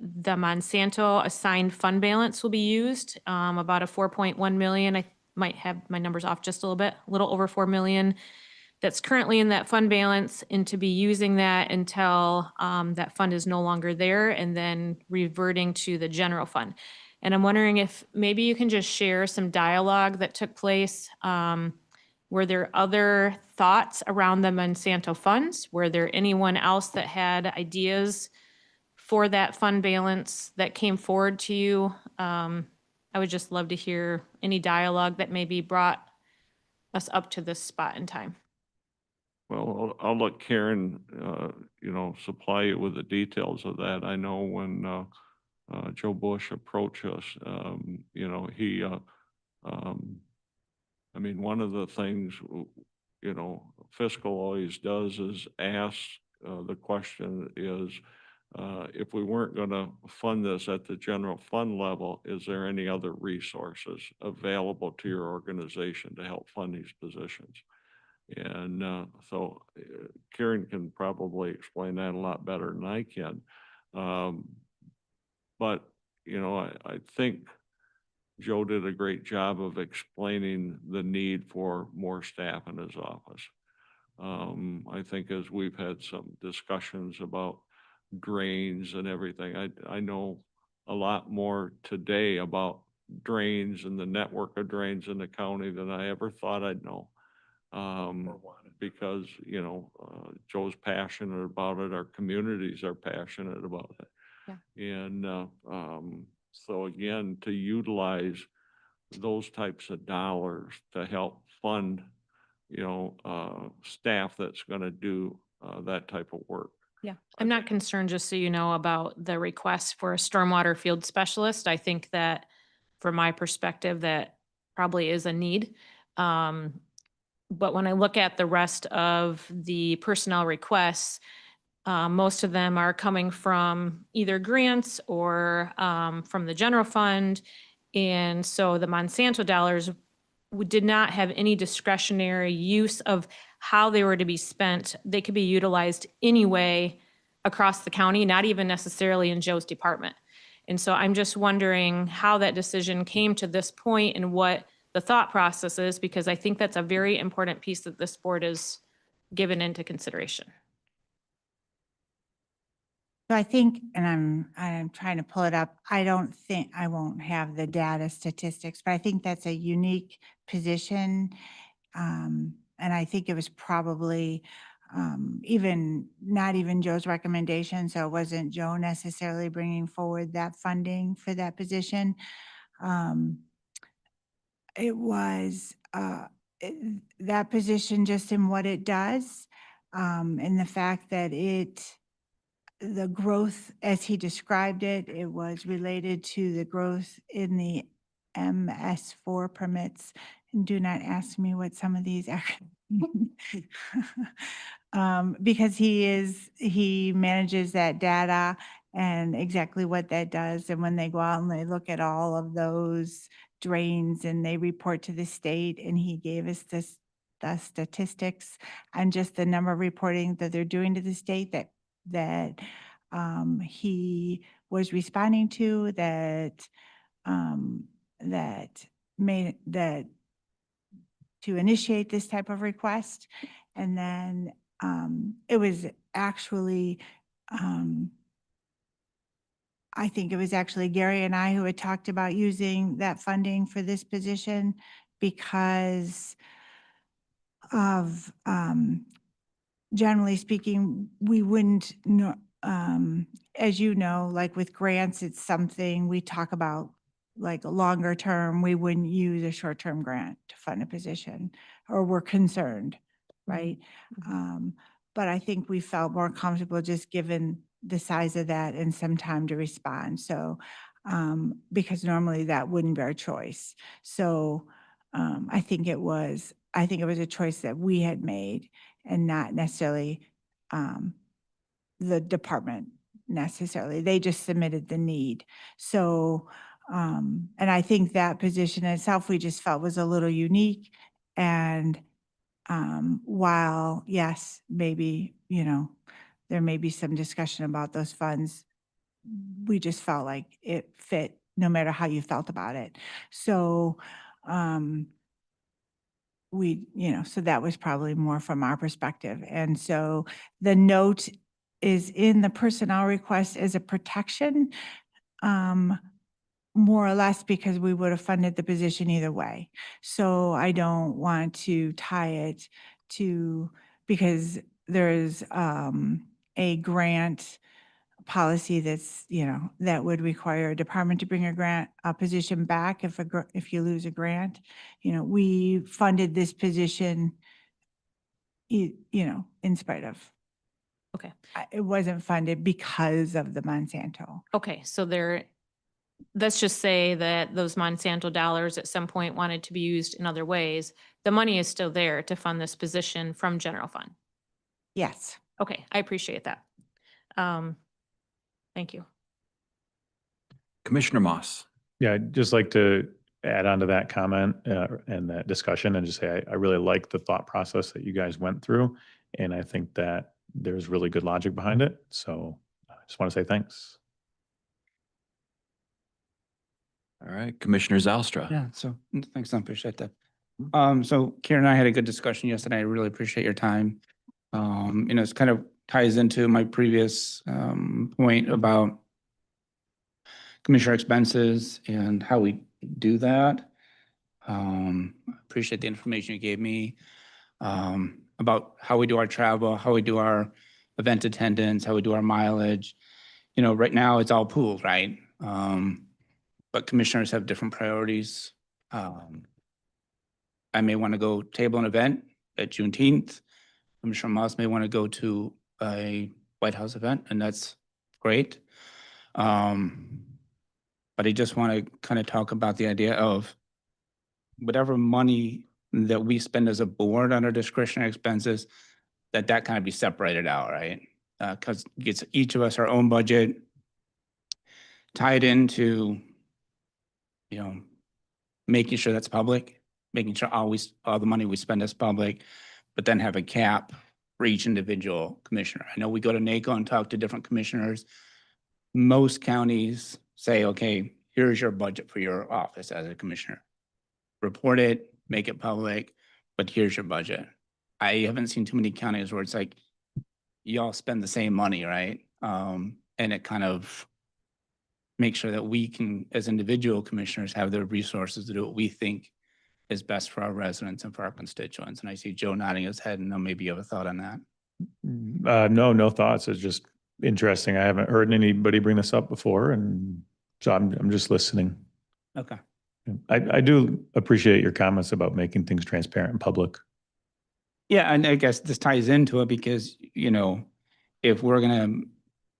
the Monsanto assigned fund balance will be used, about a 4.1 million. I might have my numbers off just a little bit, a little over 4 million that's currently in that fund balance, and to be using that until that fund is no longer there and then reverting to the general fund. And I'm wondering if maybe you can just share some dialogue that took place. Were there other thoughts around the Monsanto funds? Were there anyone else that had ideas for that fund balance that came forward to you? I would just love to hear any dialogue that maybe brought us up to this spot in time.
Well, I'll let Karen, supply you with the details of that. I know when Joe Bush approached us, he I mean, one of the things, you know, fiscal always does is ask, the question is, if we weren't going to fund this at the general fund level, is there any other resources available to your organization to help fund these positions? And so Karen can probably explain that a lot better than I can. But, you know, I think Joe did a great job of explaining the need for more staff in his office. I think as we've had some discussions about drains and everything, I know a lot more today about drains and the network of drains in the county than I ever thought I'd know. Because, you know, Joe's passionate about it, our communities are passionate about it.
Yeah.
And so again, to utilize those types of dollars to help fund, you know, staff that's going to do that type of work.
Yeah, I'm not concerned, just so you know, about the request for a stormwater field specialist. I think that from my perspective, that probably is a need. But when I look at the rest of the personnel requests, most of them are coming from either grants or from the general fund. And so the Monsanto dollars did not have any discretionary use of how they were to be spent. They could be utilized anyway across the county, not even necessarily in Joe's department. And so I'm just wondering how that decision came to this point and what the thought process is, because I think that's a very important piece that this board is given into consideration.
So I think, and I'm trying to pull it up. I don't think, I won't have the data statistics, but I think that's a unique position. And I think it was probably even, not even Joe's recommendation. So it wasn't Joe necessarily bringing forward that funding for that position. It was that position just in what it does, and the fact that the growth, as he described it, it was related to the growth in the MS4 permits. And do not ask me what some of these are. Because he manages that data and exactly what that does. And when they go out and they look at all of those drains and they report to the state, and he gave us the statistics and just the number of reporting that they're doing to the state that he was responding to, that made that to initiate this type of request. And then it was actually, I think it was actually Gary and I who had talked about using that funding for this position because of, generally speaking, we wouldn't know, as you know, like with grants, it's something we talk about, like a longer term, we wouldn't use a short-term grant to fund a position, or we're concerned, right? But I think we felt more comfortable just given the size of that and some time to respond. So, because normally that wouldn't be our choice. So, I think it was a choice that we had made and not necessarily the department necessarily. They just submitted the need. So, and I think that position itself, we just felt was a little unique. And while, yes, maybe, you know, there may be some discussion about those funds, we just felt like it fit no matter how you felt about it. So, so that was probably more from our perspective. And so the note is in the personnel request as a protection, more or less because we would have funded the position either way. So I don't want to tie it to, because there's a grant policy that's, that would require a department to bring a position back if you lose a grant. We funded this position, in spite of.
Okay.
It wasn't funded because of the Monsanto.
Okay, so there, let's just say that those Monsanto dollars at some point wanted to be used in other ways, the money is still there to fund this position from general fund.
Yes.
Okay, I appreciate that. Thank you.
Commissioner Moss.
Yeah, I'd just like to add on to that comment and that discussion and just say, I really like the thought process that you guys went through. And I think that there's really good logic behind it. So I just want to say thanks.
All right, Commissioner Zalstra.
Yeah, so thanks, I appreciate that. So Karen and I had a good discussion yesterday. I really appreciate your time. You know, it's kind of ties into my previous point about commissioner expenses and how we do that. Appreciate the information you gave me about how we do our travel, how we do our event attendance, how we do our mileage. You know, right now it's all pooled, right? But commissioners have different priorities. I may want to go table an event at Juneteenth. Commissioner Moss may want to go to a White House event, and that's great. But I just want to kind of talk about the idea of whatever money that we spend as a board on our discretionary expenses, that kind of be separated out, right? Because it's each of us our own budget tied into, you know, making sure that's public, making sure all the money we spend is public, but then have a cap for each individual commissioner. I know we go to NACO and talk to different commissioners. Most counties say, okay, here's your budget for your office as a commissioner. Report it, make it public, but here's your budget. I haven't seen too many counties where it's like, y'all spend the same money, right? And it kind of makes sure that we can, as individual commissioners, have the resources to do what we think is best for our residents and for our constituents. And I see Joe nodding his head, and maybe you have a thought on that.
No thoughts. It's just interesting. I haven't heard anybody bring this up before, and so I'm just listening.
Okay.
I do appreciate your comments about making things transparent and public.
Yeah, and I guess this ties into it because, you know, if we're gonna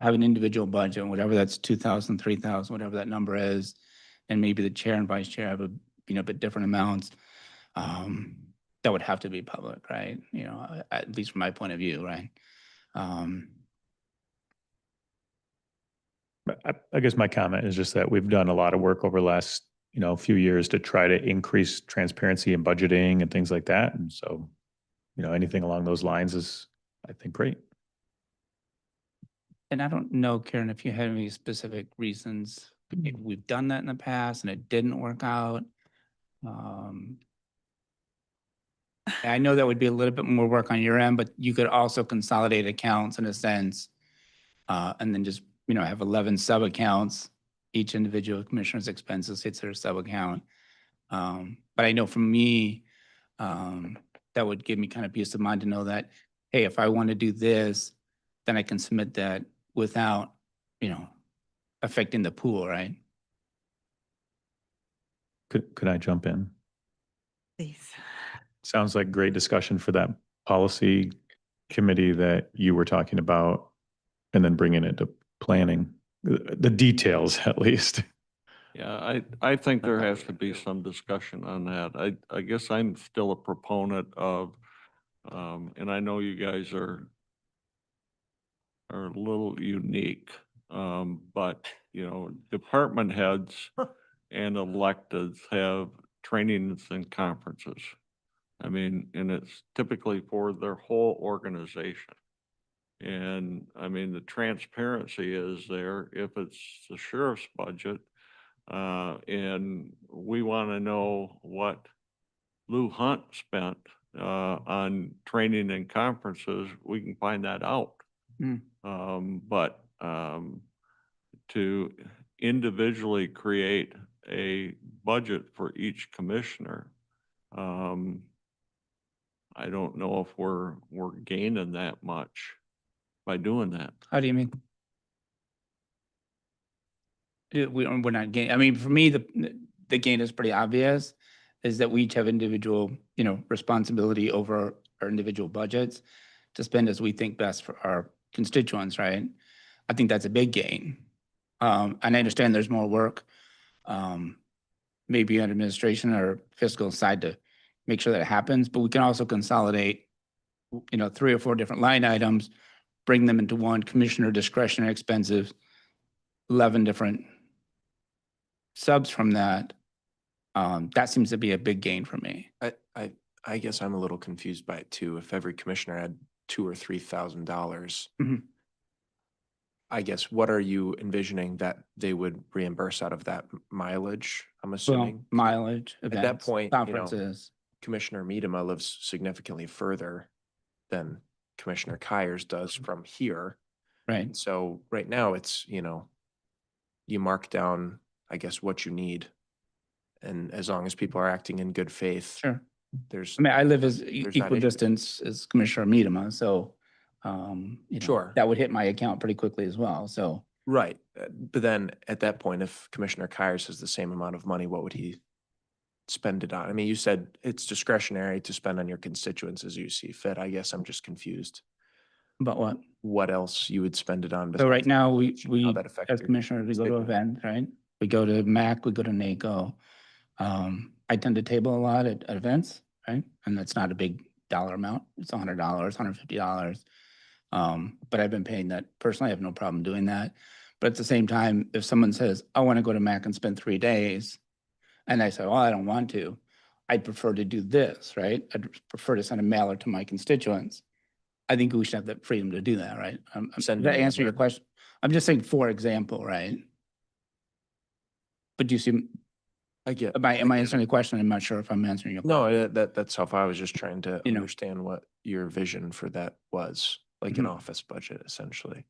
have an individual budget, whatever that's 2,000, 3,000, whatever that number is, and maybe the chair and vice chair have a, you know, bit different amounts, that would have to be public, right? You know, at least from my point of view, right?
I guess my comment is just that we've done a lot of work over the last, you know, few years to try to increase transparency in budgeting and things like that. And so, you know, anything along those lines is, I think, great.
And I don't know, Karen, if you had any specific reasons, maybe we've done that in the past and it didn't work out. I know that would be a little bit more work on your end, but you could also consolidate accounts in a sense, and then just, you know, have 11 sub-accounts. Each individual commissioner's expenses hits their sub-account. But I know for me, that would give me kind of peace of mind to know that, hey, if I want to do this, then I can submit that without, you know, affecting the pool, right?
Could I jump in?
Please.
Sounds like great discussion for that policy committee that you were talking about, and then bringing it to planning, the details at least.
Yeah, I think there has to be some discussion on that. I guess I'm still a proponent of, and I know you guys are a little unique, but, you know, department heads and electeds have trainings and conferences. I mean, and it's typically for their whole organization. And I mean, the transparency is there if it's the sheriff's budget. And we want to know what Lou Hunt spent on training and conferences, we can find that out. But to individually create a budget for each commissioner, I don't know if we're gaining that much by doing that.
How do you mean? We're not gaining. I mean, for me, the gain is pretty obvious, is that we each have individual, you know, responsibility over our individual budgets to spend as we think best for our constituents, right? I think that's a big gain. And I understand there's more work maybe an administration or fiscal side to make sure that it happens, but we can also consolidate, 3 or 4 different line items, bring them into one commissioner discretionary expenses, 11 different subs from that. That seems to be a big gain for me.
I guess I'm a little confused by it too. If every commissioner had $2,000 or $3,000,
Mhm.
I guess what are you envisioning that they would reimburse out of that mileage? I'm
Well,
assuming.
mileage,
At that
events,
point,
conferences.
Commissioner Miedema lives significantly further than Commissioner Kyers does from here.
Right.
And so right now it's, you mark down, I guess, what you need. And as long as people are acting in good faith,
Sure.
there's.
I mean, I live as
there's not
equal
issue.
distance as Commissioner Miedema, so,
Sure.
that would hit my account pretty quickly as well, so.
Right. But then at that point, if Commissioner Kyers has the same amount of money, what would he spend it on? I mean, you said it's discretionary to spend on your constituents as you see fit. I guess I'm just confused.
But what?
What else you would spend it on?
So right
besides
now,
how that affects
as
your
commissioners, we go to
constituents?
events, right? We go to MAC, we go to NACO. I tend to table a lot at events, right? And that's not a big dollar amount. It's $100, $150. But I've been paying that personally. I have no problem doing that. But at the same time, if someone says, I want to go to MAC and spend 3 days, and I say, well, I don't want to, I'd prefer to do this, right? I'd prefer to send a mailer to my constituents. I think we should have the freedom to do that, right?
Send
Does that
a
answer your
mailer.
question? I'm just saying, for example, right? But do you see,
I get.
am I answering the question? I'm not sure if I'm answering your question.
No, that's helpful. I was just trying to
You know.
understand what your vision for that was, like an
Mhm.
office budget, essentially.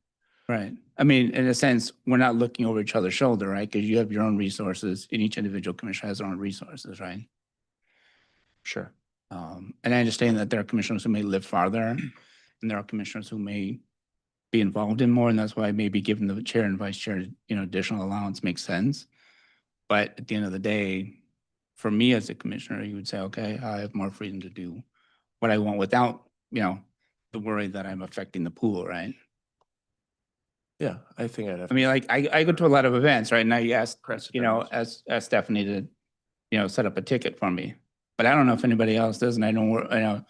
Right. I mean, in a sense, we're not looking over each other's shoulder, right? Because you have your own resources and each individual commissioner has their own resources, right?
Sure.
And I understand that there are commissioners who may live farther and there are commissioners who may be involved in more. And that's why maybe giving the chair and vice chair, additional allowance makes sense. But at the end of the day, for me as a commissioner, you would say, okay, I have more freedom to do what I want without, the worry that I'm affecting the pool, right?
Yeah, I think I'd have.
I mean, like, I go to a lot of events, right? Now you ask,
Precedent.
ask Stephanie to, set up a ticket for me. But I don't know if anybody else does, and I don't want to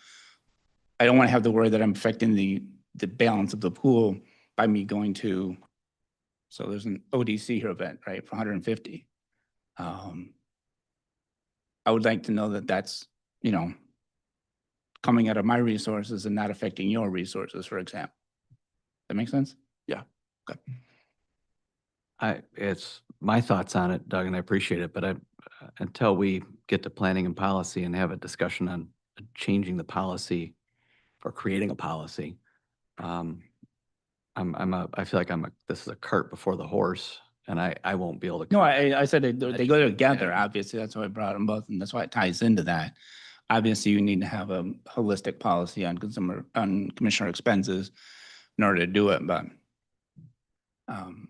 have the worry that I'm affecting the balance of the pool by me going to, so there's an ODC here event, right, for 150. I would like to know that that's, coming out of my resources and not affecting your resources, for example. That make sense?
Yeah.
Okay.
It's my thoughts on it, Doug, and I appreciate it, but until we get to planning and policy and have a discussion on changing the policy or creating a policy, I feel like this is a cart before the horse, and I won't be able to.
No, I said they go together, obviously. That's why I brought them both, and that's why it ties into that. Obviously, you need to have a holistic policy on commissioner expenses in order to do it, but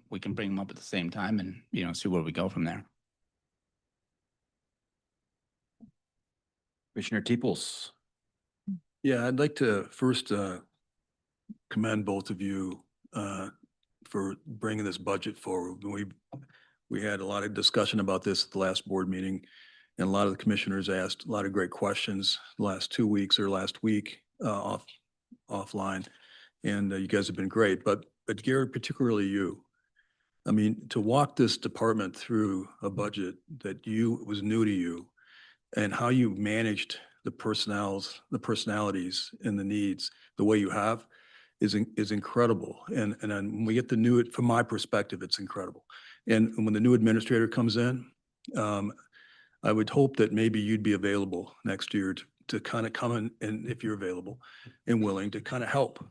we can bring them up at the same time and, see where we go from there.
Commissioner Teeples.
Yeah, I'd like to first commend both of you for bringing this budget forward. We had a lot of discussion about this at the last board meeting, and a lot of the commissioners asked a lot of great questions the last 2 weeks or last week offline, and you guys have been great. But Garrett, particularly you, I mean, to walk this department through a budget that was new to you, and how you managed the personalities and the needs the way you have is incredible. And when we get the new, from my perspective, it's incredible. And when the new administrator comes in, I would hope that maybe you'd be available next year to kind of come in, and if you're available and willing to kind of help,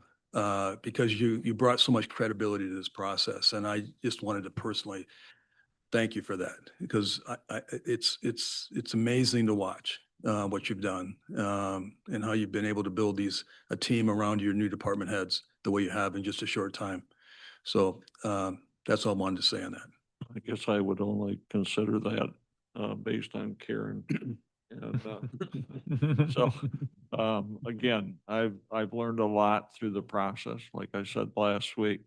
because you brought so much credibility to this process. And I just wanted to personally thank you for that, because it's amazing to watch what you've done and how you've been able to build a team around your new department heads the way you have in just a short time. So that's all I wanted to say on that.
I guess I would only consider that based on Karen. And so again, I've learned a lot through the process. Like I said last week,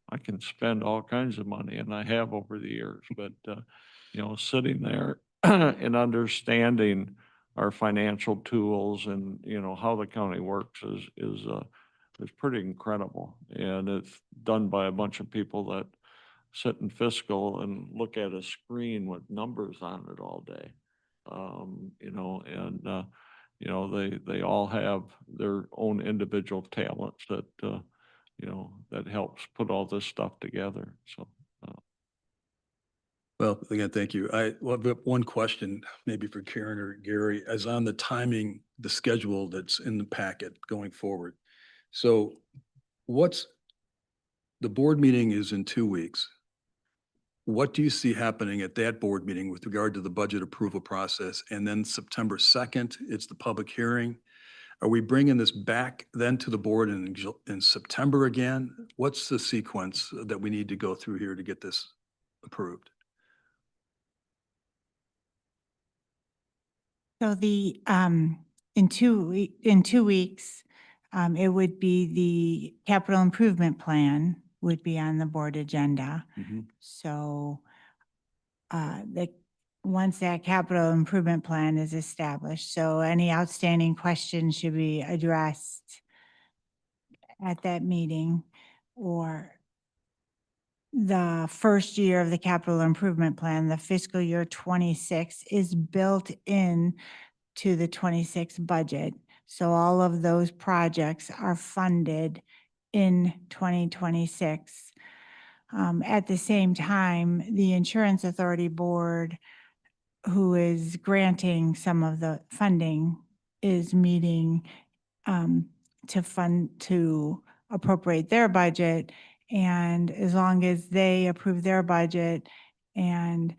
I can spend all kinds of money, and I have over the years, but, you know, sitting there and understanding our financial tools and, you know, how the county works is pretty incredible. And it's done by a bunch of people that sit in fiscal and look at a screen with numbers on it all day. You know, and, you know, they all have their own individual talents that, you know, that helps put all this stuff together. So,
Well, again, thank you. Well, I've got one question, maybe for Karen or Gary, as on the timing, the schedule that's in the packet going forward. So the board meeting is in 2 weeks. What do you see happening at that board meeting with regard to the budget approval process? And then September 2nd, it's the public hearing. Are we bringing this back then to the board in September again? What's the sequence that we need to go through here to get this approved?
So in 2 weeks, it would be the capital improvement plan would be on the board agenda. So once that capital improvement plan is established, so any outstanding questions should be addressed at that meeting, or the first year of the capital improvement plan, the fiscal year 26 is built in to the 26 budget. So all of those projects are funded in 2026. At the same time, the Insurance Authority Board, who is granting some of the funding, is meeting to appropriate their budget. And as long as they approve their budget, and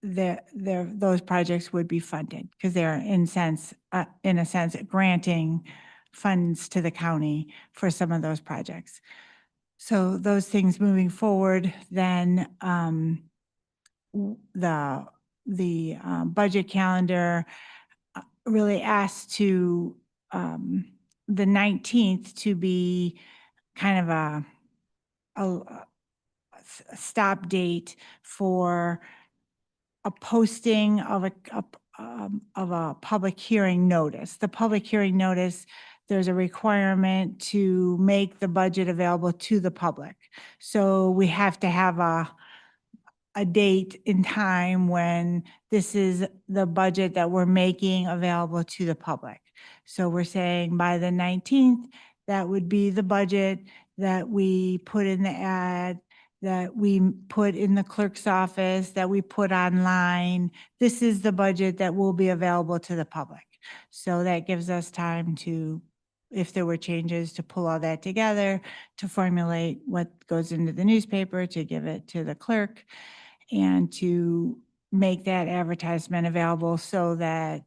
those projects would be funded because they're in a sense granting funds to the county for some of those projects. So those things moving forward, then the budget calendar really asked to the 19th to be kind of a stop date for a posting of a public hearing notice. The public hearing notice, there's a requirement to make the budget available to the public. So we have to have a date in time when this is the budget that we're making available to the public. So we're saying by the 19th, that would be the budget that we put in the ad, that we put in the clerk's office, that we put online. This is the budget that will be available to the public. So that gives us time to, if there were changes, to pull all that together, to formulate what goes into the newspaper, to give it to the clerk, and to make that advertisement available so that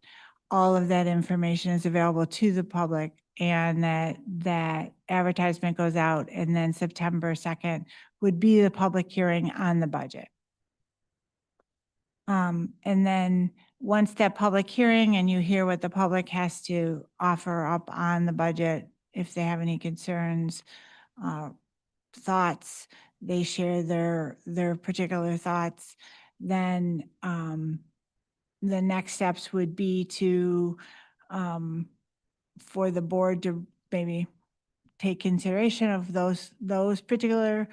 all of that information is available to the public, and that advertisement goes out, and then September 2nd would be the public hearing on the budget. And then once that public hearing and you hear what the public has to offer up on the budget, if they have any concerns, thoughts, they share their particular thoughts, then the next steps would be to for the board to maybe take consideration of those particular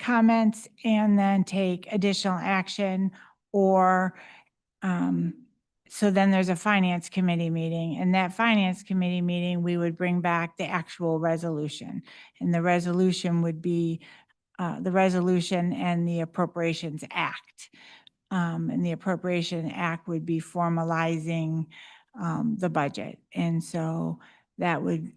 comments, and then take additional action, or so then there's a finance committee meeting, and that finance committee meeting, we would bring back the actual resolution, and the resolution would be the resolution and the Appropriations Act. And the Appropriation Act would be formalizing the budget. And so that would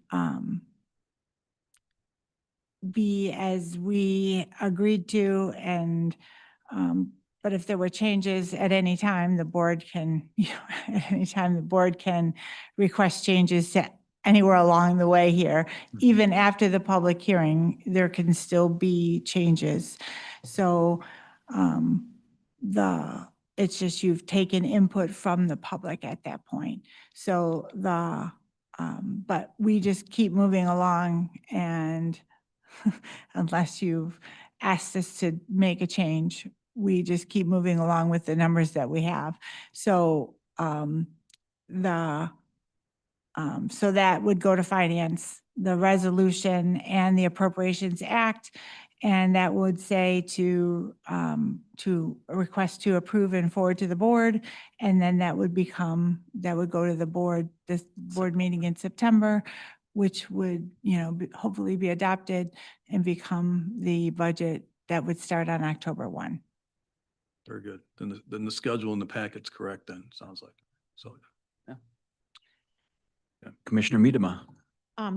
be as we agreed to, and but if there were changes at any time, the board can, at any time the board can request changes to anywhere along the way here. Even after the public hearing, there can still be changes. So it's just you've taken input from the public at that point. So but we just keep moving along, and unless you've asked us to make a change. We just keep moving along with the numbers that we have. So so that would go to finance, the resolution and the Appropriations Act. And that would say to request to approve and forward to the board. And then that would go to the board, this board meeting in September, which would, hopefully be adopted and become the budget that would start on October 1.
Very good. Then the schedule in the packet's correct then, sounds like. So,
Commissioner Miedema.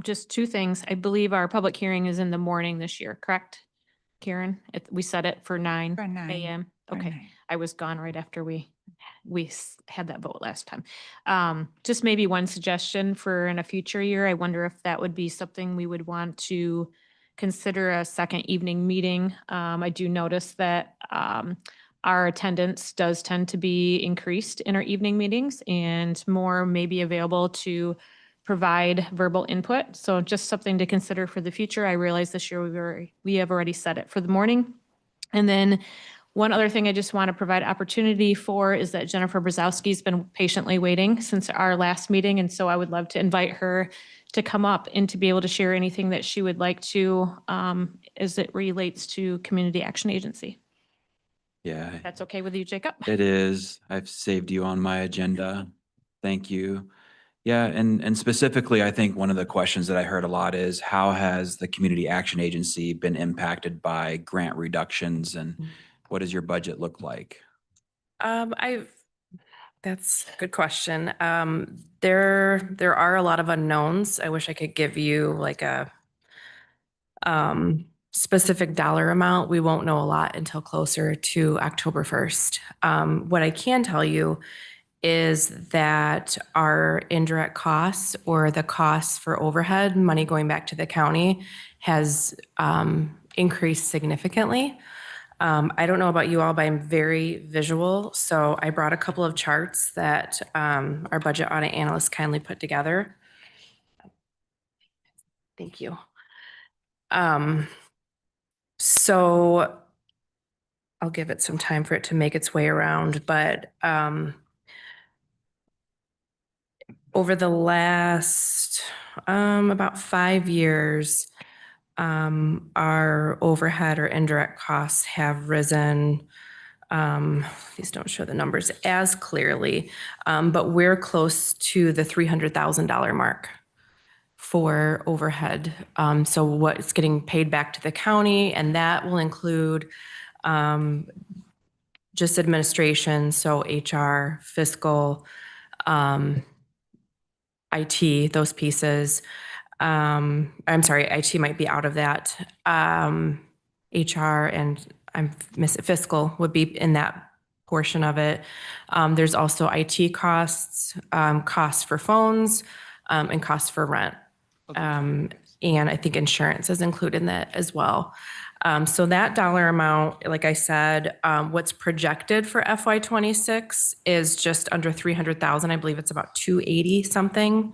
Just two things. I believe our public hearing is in the morning this year, correct? Karen, we set it for 9
For 9.
a.m.
For
Okay.
9.
I was gone right after we had that vote last time. Just maybe one suggestion for in a future year. I wonder if that would be something we would want to consider a second evening meeting. I do notice that our attendance does tend to be increased in our evening meetings and more may be available to provide verbal input. So just something to consider for the future. I realize this year we have already set it for the morning. And then one other thing I just want to provide opportunity for is that Jennifer Brzezowski's been patiently waiting since our last meeting. And so I would love to invite her to come up and to be able to share anything that she would like to as it relates to Community Action Agency.
Yeah,
That's okay with you, Jacob?
it is. I've saved you on my agenda. Thank you. Yeah, and specifically, I think one of the questions that I heard a lot is how has the Community Action Agency been impacted by grant reductions and what does your budget look like?
That's a good question. There are a lot of unknowns. I wish I could give you like a specific dollar amount. We won't know a lot until closer to October 1st. What I can tell you is that our indirect costs or the costs for overhead, money going back to the county, has increased significantly. I don't know about you all, but I'm very visual. So I brought a couple of charts that our budget audit analyst kindly put together. Thank you. So I'll give it some time for it to make its way around, but over the last about 5 years, our overhead or indirect costs have risen. These don't show the numbers as clearly, but we're close to the $300,000 mark for overhead. So what's getting paid back to the county, and that will include just administration, so HR, fiscal, IT, those pieces. I'm sorry, IT might be out of that. HR and fiscal would be in that portion of it. There's also IT costs, costs for phones, and costs for rent. And I think insurance is included in that as well. So that dollar amount, like I said, what's projected for FY26 is just under 300,000. I believe it's about 280 something.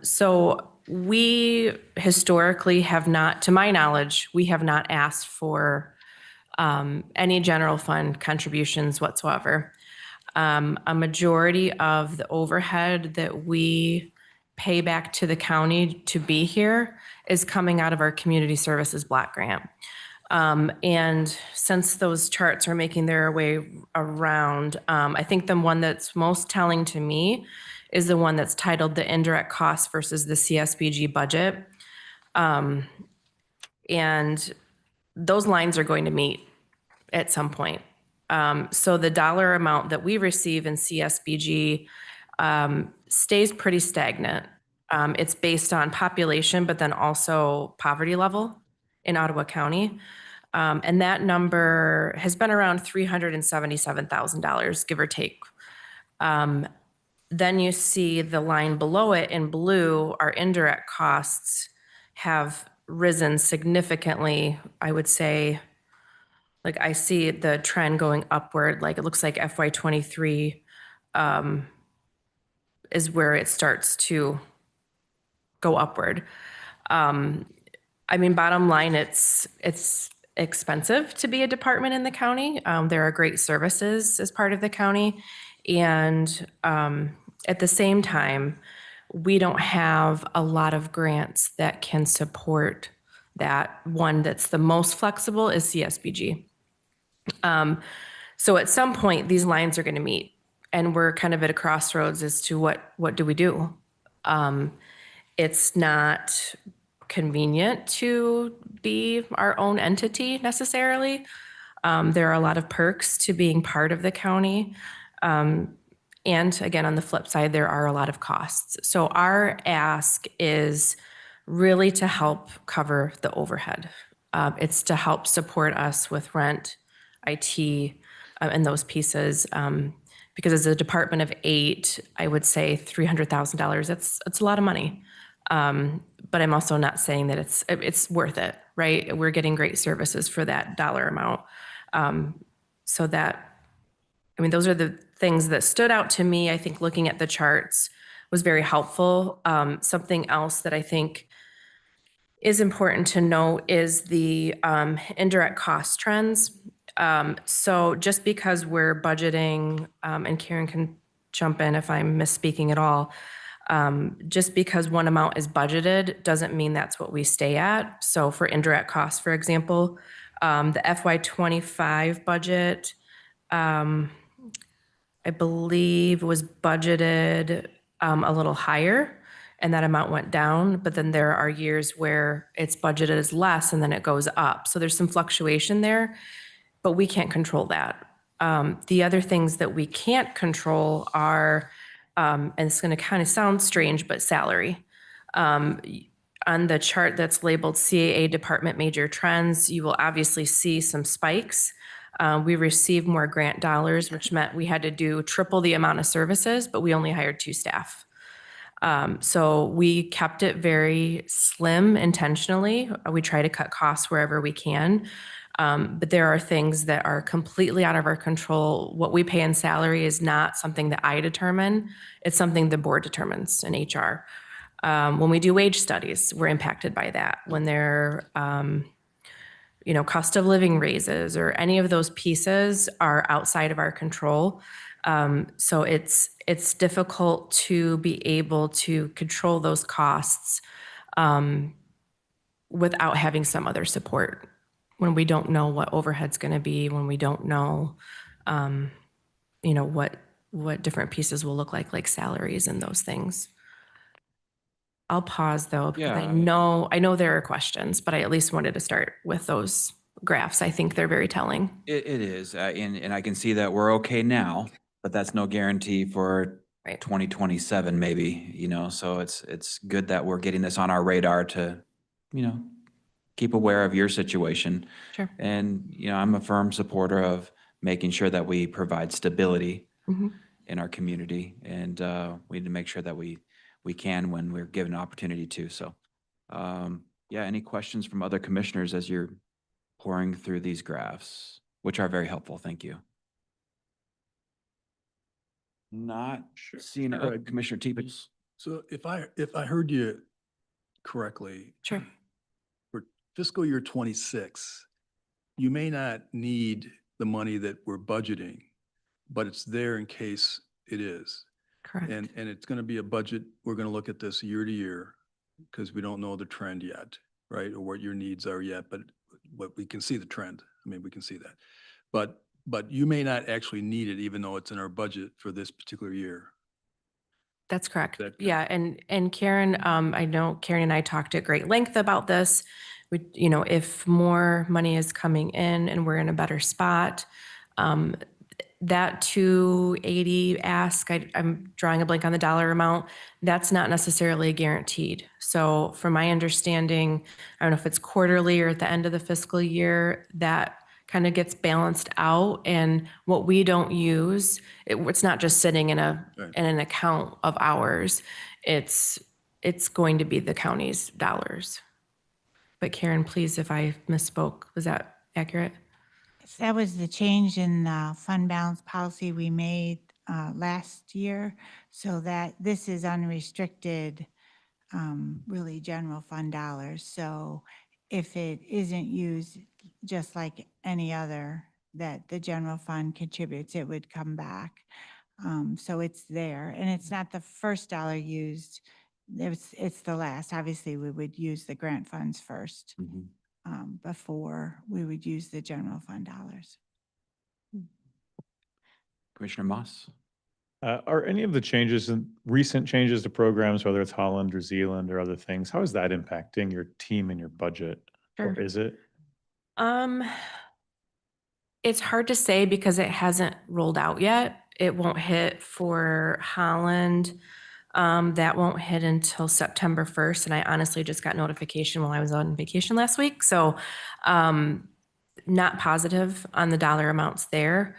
So we historically have not, to my knowledge, we have not asked for any general fund contributions whatsoever. A majority of the overhead that we pay back to the county to be here is coming out of our community services block grant. And since those charts are making their way around, I think the one that's most telling to me is the one that's titled the indirect costs versus the CSBG budget. And those lines are going to meet at some point. So the dollar amount that we receive in CSBG stays pretty stagnant. It's based on population, but then also poverty level in Ottawa County. And that number has been around $377,000, give or take. Then you see the line below it in blue, our indirect costs have risen significantly. I would say, like I see the trend going upward, like it looks like FY23 is where it starts to go upward. I mean, bottom line, it's expensive to be a department in the county. There are great services as part of the county. And at the same time, we don't have a lot of grants that can support that. One that's the most flexible is CSBG. So at some point, these lines are going to meet, and we're kind of at a crossroads as to what do we do. It's not convenient to be our own entity necessarily. There are a lot of perks to being part of the county. And again, on the flip side, there are a lot of costs. So our ask is really to help cover the overhead. It's to help support us with rent, IT, and those pieces. Because as a department of 8, I would say $300,000, that's a lot of money. But I'm also not saying that it's worth it, right? We're getting great services for that dollar amount. So that, I mean, those are the things that stood out to me. I think looking at the charts was very helpful. Something else that I think is important to know is the indirect cost trends. So just because we're budgeting, and Karen can jump in if I'm misspeaking at all, just because one amount is budgeted doesn't mean that's what we stay at. So for indirect costs, for example, the FY25 budget, I believe was budgeted a little higher, and that amount went down. But then there are years where it's budgeted as less and then it goes up. So there's some fluctuation there, but we can't control that. The other things that we can't control are, and it's going to kind of sound strange, but salary. On the chart that's labeled CAA Department Major Trends, you will obviously see some spikes. We received more grant dollars, which meant we had to do triple the amount of services, but we only hired 2 staff. So we kept it very slim intentionally. We try to cut costs wherever we can. But there are things that are completely out of our control. What we pay in salary is not something that I determine. It's something the board determines in HR. When we do wage studies, we're impacted by that. When they're, cost of living raises or any of those pieces are outside of our control. So it's difficult to be able to control those costs without having some other support when we don't know what overhead's going to be, when we don't know, what different pieces will look like salaries and those things. I'll pause though, because I know there are questions, but I at least wanted to start with those graphs. I think they're very telling.
It is, and I can see that we're okay now, but that's no guarantee for 2027 maybe, so it's good that we're getting this on our radar to, keep aware of your situation.
Sure.
And, I'm a firm supporter of making sure that we provide stability in our community, and we need to make sure that we can when we're given an opportunity to. So, any questions from other commissioners as you're pouring through these graphs, which are very helpful. Thank you. Not seeing Commissioner Teeples.
So if I heard you correctly.
Sure.
For fiscal year 26, you may not need the money that we're budgeting, but it's there in case it is.
Correct.
And it's going to be a budget. We're going to look at this year to year because we don't know the trend yet, right? Or what your needs are yet, but we can see the trend. I mean, we can see that. But you may not actually need it, even though it's in our budget for this particular year.
That's correct. Yeah, and Karen, I know Karen and I talked at great length about this. If more money is coming in and we're in a better spot, that 280 ask, I'm drawing a blank on the dollar amount, that's not necessarily guaranteed. So from my understanding, I don't know if it's quarterly or at the end of the fiscal year, that kind of gets balanced out. And what we don't use, it's not just sitting in an account of ours. It's going to be the county's dollars. But Karen, please, if I misspoke, was that accurate?
That was the change in the fund balance policy we made last year, so that this is unrestricted, really general fund dollars. So if it isn't used just like any other that the general fund contributes, it would come back. So it's there, and it's not the first dollar used. It's the last. Obviously, we would use the grant funds first before we would use the general fund dollars.
Commissioner Moss?
Are any of the changes and recent changes to programs, whether it's Holland or Zealand or other things, how is that impacting your team and your budget?
Sure.
Or is it?
It's hard to say because it hasn't rolled out yet. It won't hit for Holland. That won't hit until September 1st. And I honestly just got notification while I was on vacation last week. So not positive on the dollar amounts there.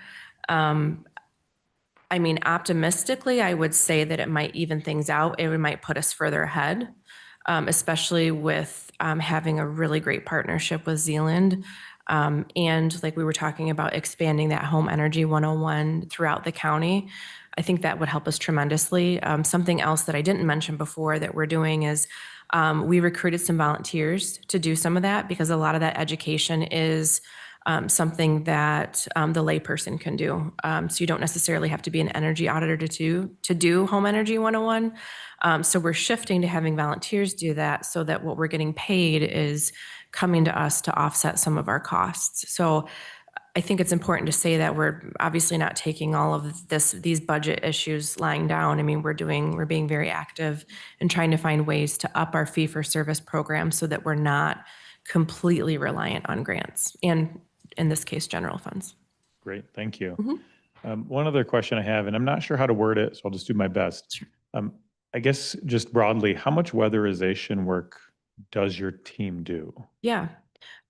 I mean, optimistically, I would say that it might even things out. It might put us further ahead, especially with having a really great partnership with Zealand. And like we were talking about expanding that home energy 101 throughout the county. I think that would help us tremendously. Something else that I didn't mention before that we're doing is we recruited some volunteers to do some of that because a lot of that education is something that the layperson can do. So you don't necessarily have to be an energy auditor to do Home Energy 101. So we're shifting to having volunteers do that so that what we're getting paid is coming to us to offset some of our costs. So I think it's important to say that we're obviously not taking all of these budget issues lying down. I mean, we're being very active and trying to find ways to up our fee for service program so that we're not completely reliant on grants and in this case, general funds.
Great, thank you. One other question I have, and I'm not sure how to word it, so I'll just do my best. I guess just broadly, how much weatherization work does your team do?
Yeah.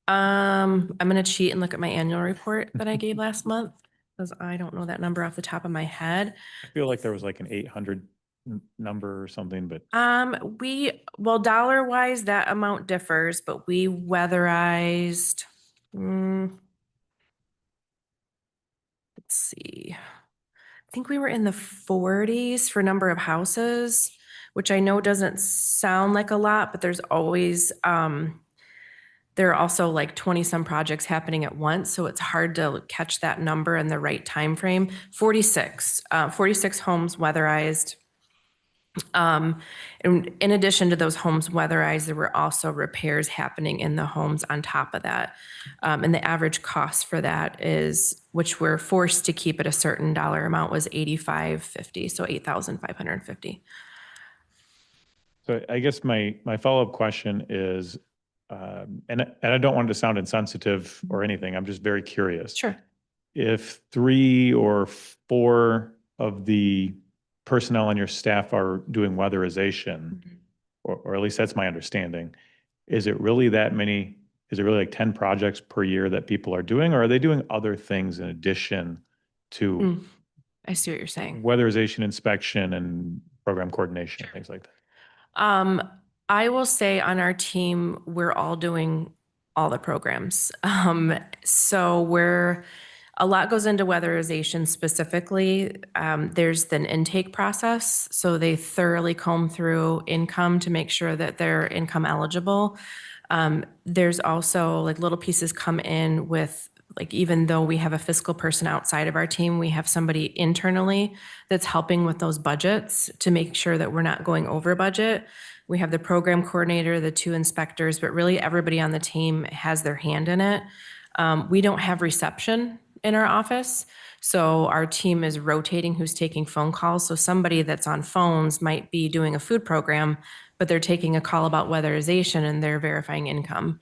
I'm going to cheat and look at my annual report that I gave last month because I don't know that number off the top of my head.
I feel like there was like an 800 number or something, but.
Well, dollar wise, that amount differs, but we weatherized, let's see. I think we were in the 40s for number of houses, which I know doesn't sound like a lot, but there's always, there are also like 20 some projects happening at once. So it's hard to catch that number in the right time frame. 46 homes weatherized. And in addition to those homes weatherized, there were also repairs happening in the homes on top of that. And the average cost for that is, which we're forced to keep at a certain dollar amount, was $85.50, so $8,550.
So I guess my follow-up question is, and I don't want it to sound insensitive or anything, I'm just very curious.
Sure.
If 3 or 4 of the personnel on your staff are doing weatherization, or at least that's my understanding, is it really that many? Is it really like 10 projects per year that people are doing, or are they doing other things in addition to
I see what you're saying.
weatherization, inspection, and program coordination, and things like that?
I will say on our team, we're all doing all the programs. So a lot goes into weatherization specifically. There's an intake process. So they thoroughly comb through income to make sure that they're income eligible. There's also like little pieces come in with, like, even though we have a fiscal person outside of our team, we have somebody internally that's helping with those budgets to make sure that we're not going over budget. We have the program coordinator, the 2 inspectors, but really everybody on the team has their hand in it. We don't have reception in our office, so our team is rotating who's taking phone calls. So somebody that's on phones might be doing a food program, but they're taking a call about weatherization and they're verifying income.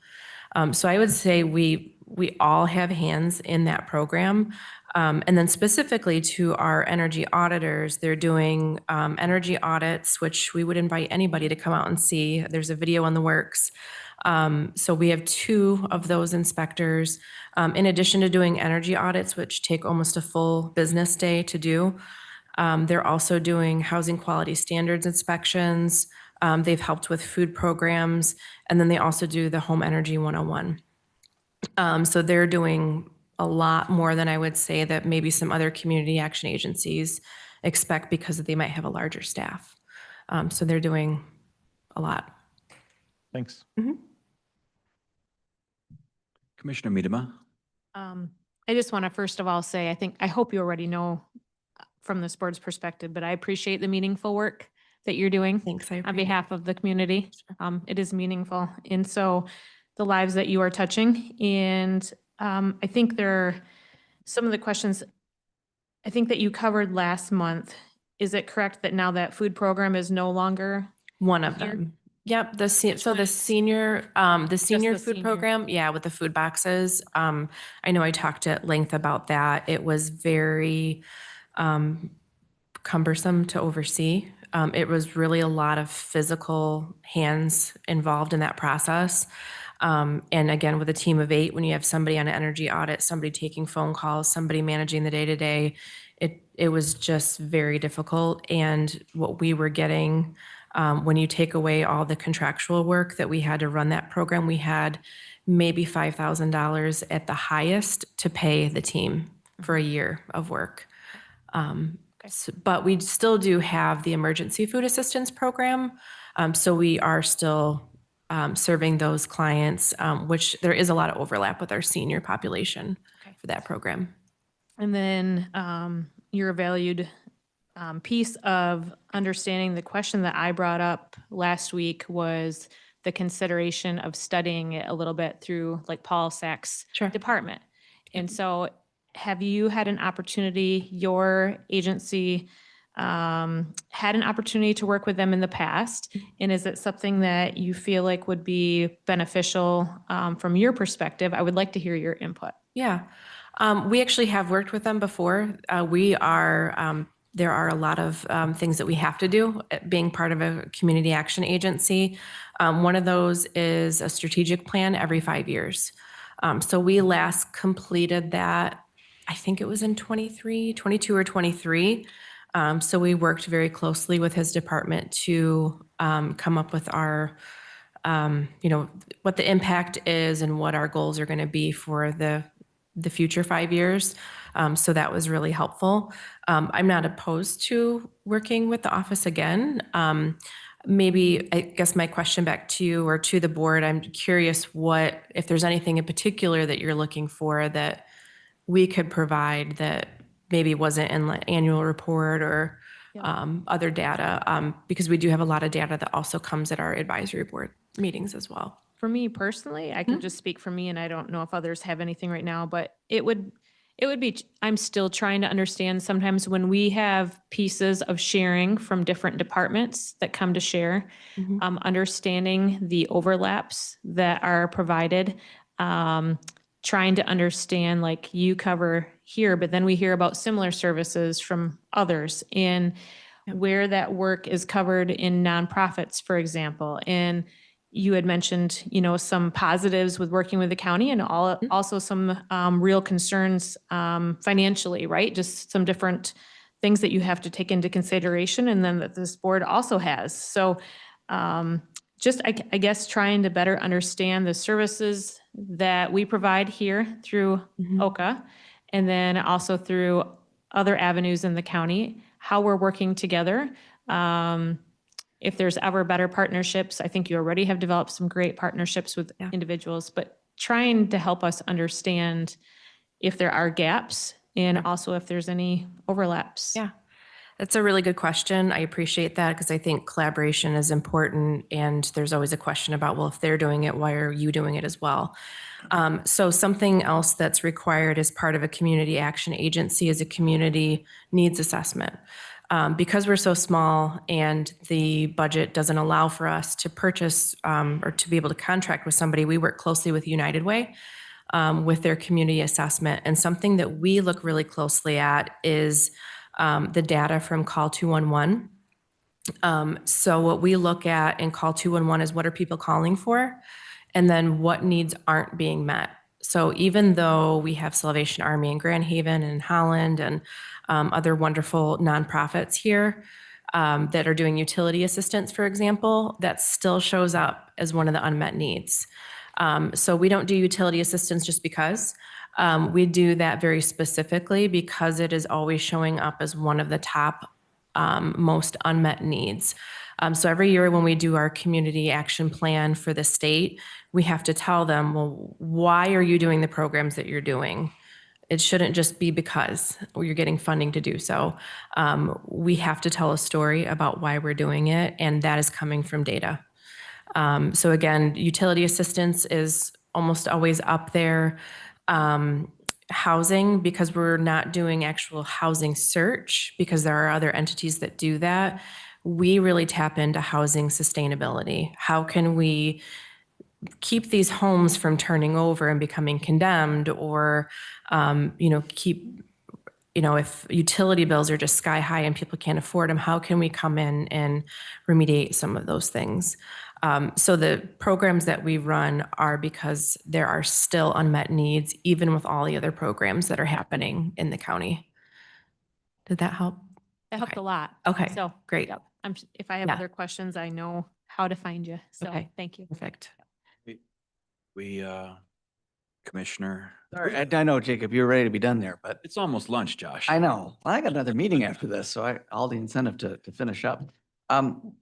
So I would say we all have hands in that program. And then specifically to our energy auditors, they're doing energy audits, which we would invite anybody to come out and see. There's a video on the works. So we have 2 of those inspectors, in addition to doing energy audits, which take almost a full business day to do. They're also doing housing quality standards inspections. They've helped with food programs, and then they also do the Home Energy 101. So they're doing a lot more than I would say that maybe some other community action agencies expect because they might have a larger staff. So they're doing a lot.
Thanks.
Commissioner Miedema.
I just want to first of all say, I hope you already know from this board's perspective, but I appreciate the meaningful work that you're doing
Thanks. I
on
appreciate
behalf of the community. It is meaningful. And so the lives that you are touching, and I think there are some of the questions I think that you covered last month. Is it correct that now that food program is no longer?
one of
Here?
them. Yep, so the senior
the
food
senior.
program, yeah, with the food boxes. I know I talked at length about that. It was very cumbersome to oversee. It was really a lot of physical hands involved in that process. And again, with a team of 8, when you have somebody on an energy audit, somebody taking phone calls, somebody managing the day-to-day, it was just very difficult. And what we were getting, when you take away all the contractual work that we had to run that program, we had maybe $5,000 at the highest to pay the team for a year of work. But we still do have the emergency food assistance program. So we are still serving those clients, which there is a lot of overlap with our senior population for that program.
And then your valued piece of understanding the question that I brought up last week was the consideration of studying it a little bit through like Paul Sack's department. And so have you had an opportunity, your agency had an opportunity to work with them in the past? And is it something that you feel like would be beneficial from your perspective? I would like to hear your input.
Yeah. We actually have worked with them before. There are a lot of things that we have to do being part of a community action agency. One of those is a strategic plan every 5 years. So we last completed that, I think it was in 22 or 23. So we worked very closely with his department to come up with our, what the impact is and what our goals are going to be for the future 5 years. So that was really helpful. I'm not opposed to working with the office again. Maybe, I guess my question back to you or to the board, I'm curious if there's anything in particular that you're looking for that we could provide that maybe wasn't in the annual report or other data, because we do have a lot of data that also comes at our advisory board meetings as well.
For me personally, I can just speak for me, and I don't know if others have anything right now, but it would be, I'm still trying to understand sometimes when we have pieces of sharing from different departments that come to share, understanding the overlaps that are provided, trying to understand, like you cover here, but then we hear about similar services from others, and where that work is covered in nonprofits, for example. And you had mentioned, some positives with working with the county and also some real concerns financially, right? Just some different things that you have to take into consideration, and then that this board also has. So just, I guess, trying to better understand the services that we provide here through OCA, and then also through other avenues in the county, how we're working together. If there's ever better partnerships, I think you already have developed some great partnerships with individuals, but trying to help us understand if there are gaps and also if there's any overlaps.
Yeah, that's a really good question. I appreciate that because I think collaboration is important, and there's always a question about, well, if they're doing it, why are you doing it as well? So something else that's required as part of a community action agency is a community needs assessment. Because we're so small and the budget doesn't allow for us to purchase or to be able to contract with somebody, we work closely with United Way with their community assessment. And something that we look really closely at is the data from Call 211. So what we look at in Call 211 is what are people calling for, and then what needs aren't being met. So even though we have Salvation Army in Grand Haven and Holland and other wonderful nonprofits here that are doing utility assistance, for example, that still shows up as one of the unmet needs. So we don't do utility assistance just because. We do that very specifically because it is always showing up as one of the top most unmet needs. So every year when we do our community action plan for the state, we have to tell them, well, why are you doing the programs that you're doing? It shouldn't just be because you're getting funding to do so. We have to tell a story about why we're doing it, and that is coming from data. So again, utility assistance is almost always up there. Housing, because we're not doing actual housing search, because there are other entities that do that, we really tap into housing sustainability. How can we keep these homes from turning over and becoming condemned, or, keep, if utility bills are just sky high and people can't afford them, how can we come in and remediate some of those things? So the programs that we run are because there are still unmet needs, even with all the other programs that are happening in the county. Did that help?
That helped
Okay.
a lot.
Okay,
So
great.
yep, if I have
Yeah.
other questions, I know how to find you. So
Okay.
thank you.
Perfect.
We, Commissioner,
Sorry, I know, Jacob, you're ready to be done there, but
it's almost lunch, Josh.
I know. Well, I got another meeting after this, so all the incentive to finish up. I'm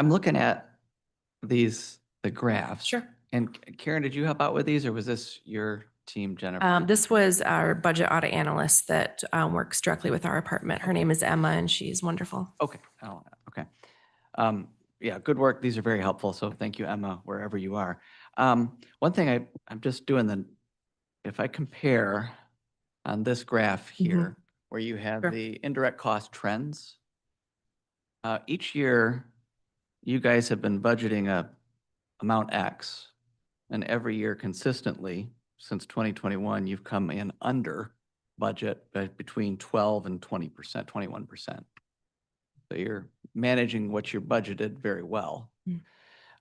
looking at the graphs.
Sure.
And Karen, did you help out with these, or was this your team, Jennifer?
This was our budget audit analyst that works directly with our department. Her name is Emma, and she's wonderful.
Okay. Oh, okay. Yeah, good work. These are very helpful. So thank you, Emma, wherever you are. One thing I'm just doing if I compare on this graph here, where you have
Sure.
the indirect cost trends, each year you guys have been budgeting a amount X, and every year consistently since 2021, you've come in under budget by between 12 and 20%, 21%. So you're managing what you're budgeted very well.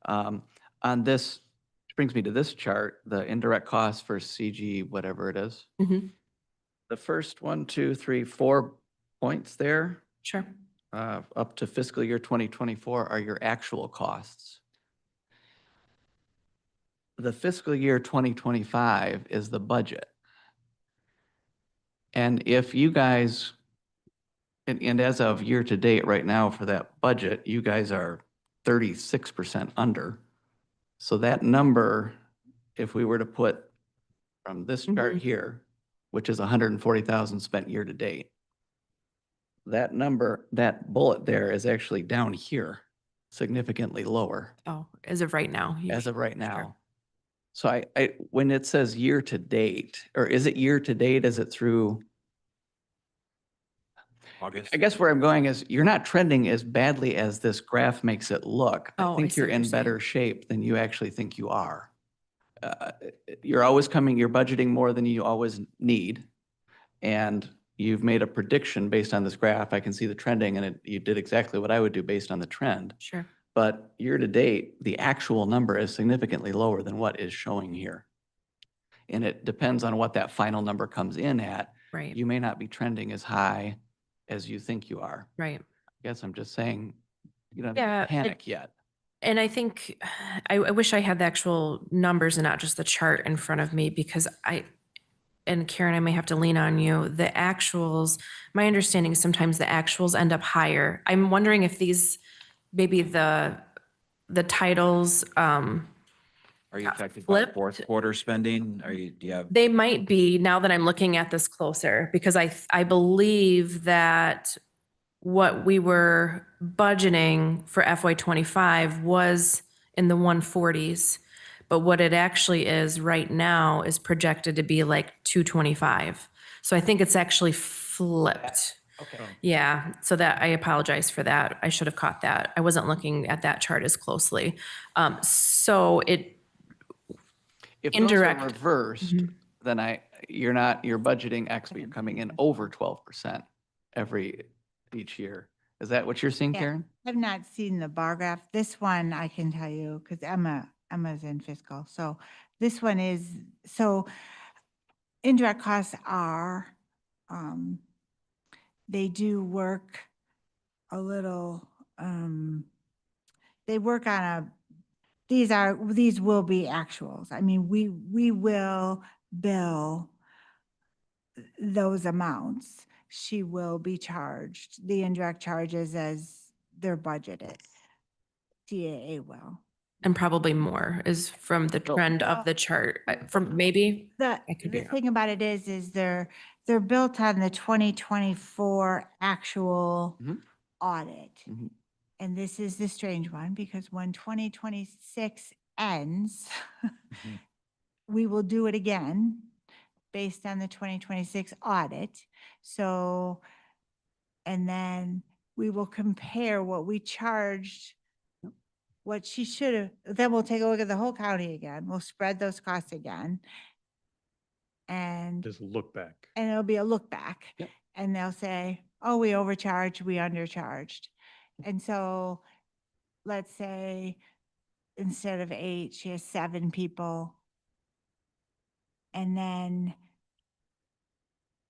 On this, which brings me to this chart, the indirect costs for CG, whatever it is. The first 1, 2, 3, 4 points there,
Sure.
up to fiscal year 2024 are your actual costs. The fiscal year 2025 is the budget. And if you guys, and as of year to date right now for that budget, you guys are 36% under. So that number, if we were to put from this chart here, which is 140,000 spent year to date, that number, that bullet there is actually down here, significantly lower.
Oh, as of right now.
As of right now. So I when it says year to date, or is it year to date? Is it through?
August.
I guess where I'm going is you're not trending as badly as this graph makes it look.
Oh,
I
I
think
see
you're
what you're
in better shape than you actually think you are. You're budgeting more than you always need. And you've made a prediction based on this graph. I can see the trending, and you did exactly what I would do based on the trend.
Sure.
But year to date, the actual number is significantly lower than what is showing here. And it depends on what that final number comes in at.
Right.
You may not be trending as high as you think you are.
Right.
I guess I'm just saying, you don't
Yeah,
panic yet.
And I think I wish I had the actual numbers and not just the chart in front of me, because and Karen, I may have to lean on you. The actuals, my understanding is sometimes the actuals end up higher. I'm wondering if maybe the titles,
Are you affected by
flipped.
fourth quarter spending? Do you have?
They might be, now that I'm looking at this closer, because I believe that what we were budgeting for FY '25 was in the 140s, but what it actually is right now is projected to be like 225. So I think it's actually flipped.
Okay.
Yeah, so that, I apologize for that. I should have caught that. I wasn't looking at that chart as closely. So
If
indirect.
those are reversed, then you're budgeting X, but you're coming in over 12% each year. Is that what you're seeing,
Yeah.
Karen?
I've not seen the bar graph. This one I can tell you because Emma's in fiscal. So this one is, so indirect costs are, they do work a little, they work on these will be actuals. I mean, we will bill those amounts. she will be charged the indirect charges as they're budgeted. DAA will.
And probably more is from the trend of the chart, from maybe.
The,
I could be
the
wrong.
thing about it is they're built on the 2024 actual
Mhm.
audit.
Mhm.
And this is the strange one because when 2026 ends, we will do it again based on the 2026 audit. So, and then we will compare what we charged, what she should have, then we'll take a look at the whole county again. We'll spread those costs again. And,
Just look back.
and it'll be a look back.
Yep.
And they'll say, oh, we overcharged, we undercharged. And so let's say instead of 8, she has 7 people. And then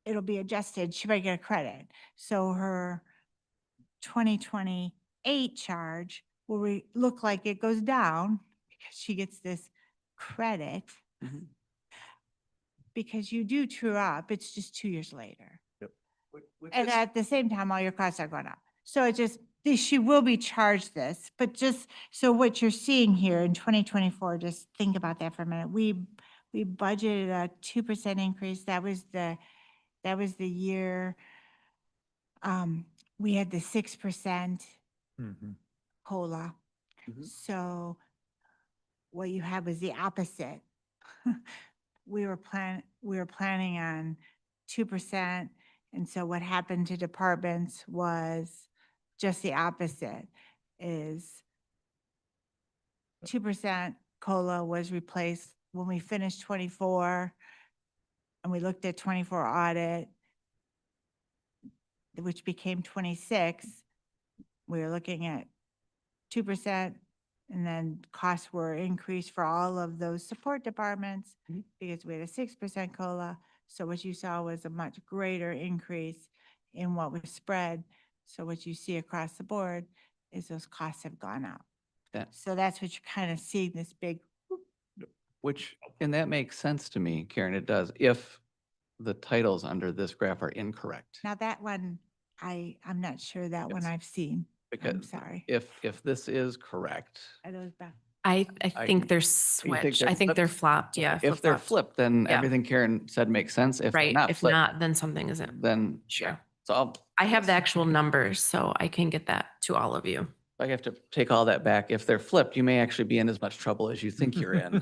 it'll be adjusted. She might get a credit. So her 2028 charge will look like it goes down because she gets this credit.
Mhm.
Because you do true up, it's just 2 years later.
Which
And
is-
at the same time, all your costs are going up. So it just, she will be charged this, but just, so what you're seeing here in 2024, just think about that for a minute. We budgeted a 2% increase. That was the year, we had the 6% COLA.
Mhm.
So what you had was the opposite. We were planning on 2%. And so what happened to departments was just the opposite, is 2% COLA was replaced when we finished 24 and we looked at 24 audit, which became 26. We were looking at 2%, and then costs were increased for all of those support departments because we had a 6% COLA. So what you saw was a much greater increase in what was spread. So what you see across the board is those costs have gone up. So that's what you're kind of seeing, this big,
Which, and that makes sense to me, Karen, it does, if the titles under this graph are incorrect.
now that one, I'm not sure that one
Yes.
I've seen. I'm
Because
sorry.
if this is correct,
Are those back?
I
I-
think they're
you think
switched.
they're
I think they're
flipped?
flopped. Yeah.
if they're
flip-flopped.
flipped, then
Yeah.
everything Karen said makes sense. If they're
Right.
not
If
flipped,
not, then something isn't.
then
Sure.
yeah. So
I have the actual numbers, so I can get that to all of you.
I have to take all that back. If they're flipped, you may actually be in as much trouble as you think you're in.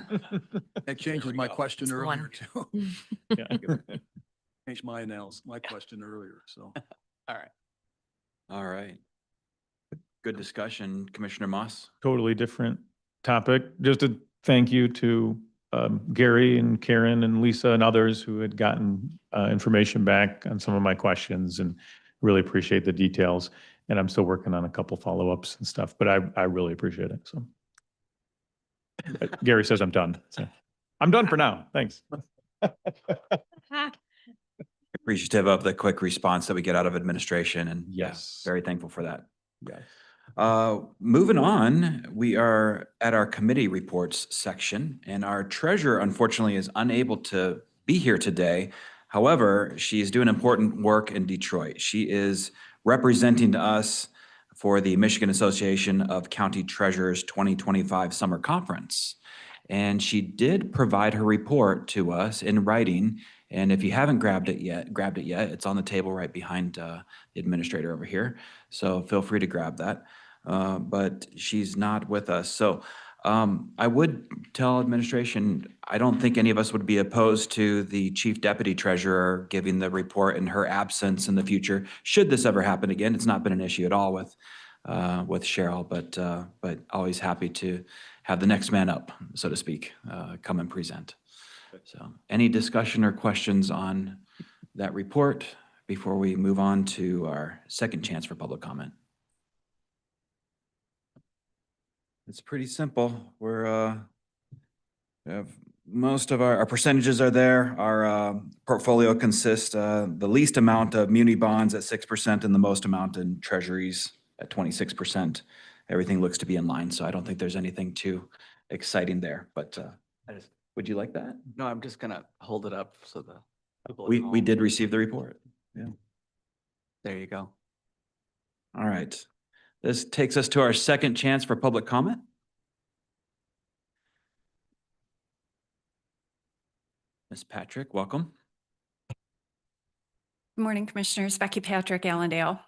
That changes
we
my
go.
question
It's
earlier
one.
too.
Yeah.
Changed my analysis, my question earlier, so.
All right.
All right. Good discussion, Commissioner Moss.
Totally different topic. Just a thank you to Gary and Karen and Lisa and others who had gotten information back on some of my questions, and really appreciate the details. And I'm still working on a couple follow-ups and stuff, but I really appreciate it. So Gary says I'm done. So I'm done for now. Thanks.
Appreciative of the quick response that we get out of administration, and
Yes.
very thankful for that.
Yes.
Moving on, we are at our committee reports section, and our treasurer unfortunately is unable to be here today. However, she is doing important work in Detroit. She is representing us for the Michigan Association of County Treasurers 2025 Summer Conference. And she did provide her report to us in writing. And if you haven't grabbed it yet, it's on the table right behind the administrator over here. So feel free to grab that. But she's not with us. So I would tell administration, I don't think any of us would be opposed to the chief deputy treasurer giving the report in her absence in the future. Should this ever happen again, it's not been an issue at all with Cheryl, but always happy to have the next man up, so to speak, come and present. So any discussion or questions on that report before we move on to our second chance for public comment? It's pretty simple. We have most of our percentages are there. Our portfolio consists the least amount of muni bonds at 6% and the most amount in treasuries at 26%. Everything looks to be in line, so I don't think there's anything too exciting there. But would you like that?
No, I'm just gonna hold it up so the people at
We
home-
did receive the report. Yeah.
There you go.
All right. This takes us to our second chance for public comment. Ms. Patrick, welcome.
Good morning, Commissioners. Becky Patrick, Allendale.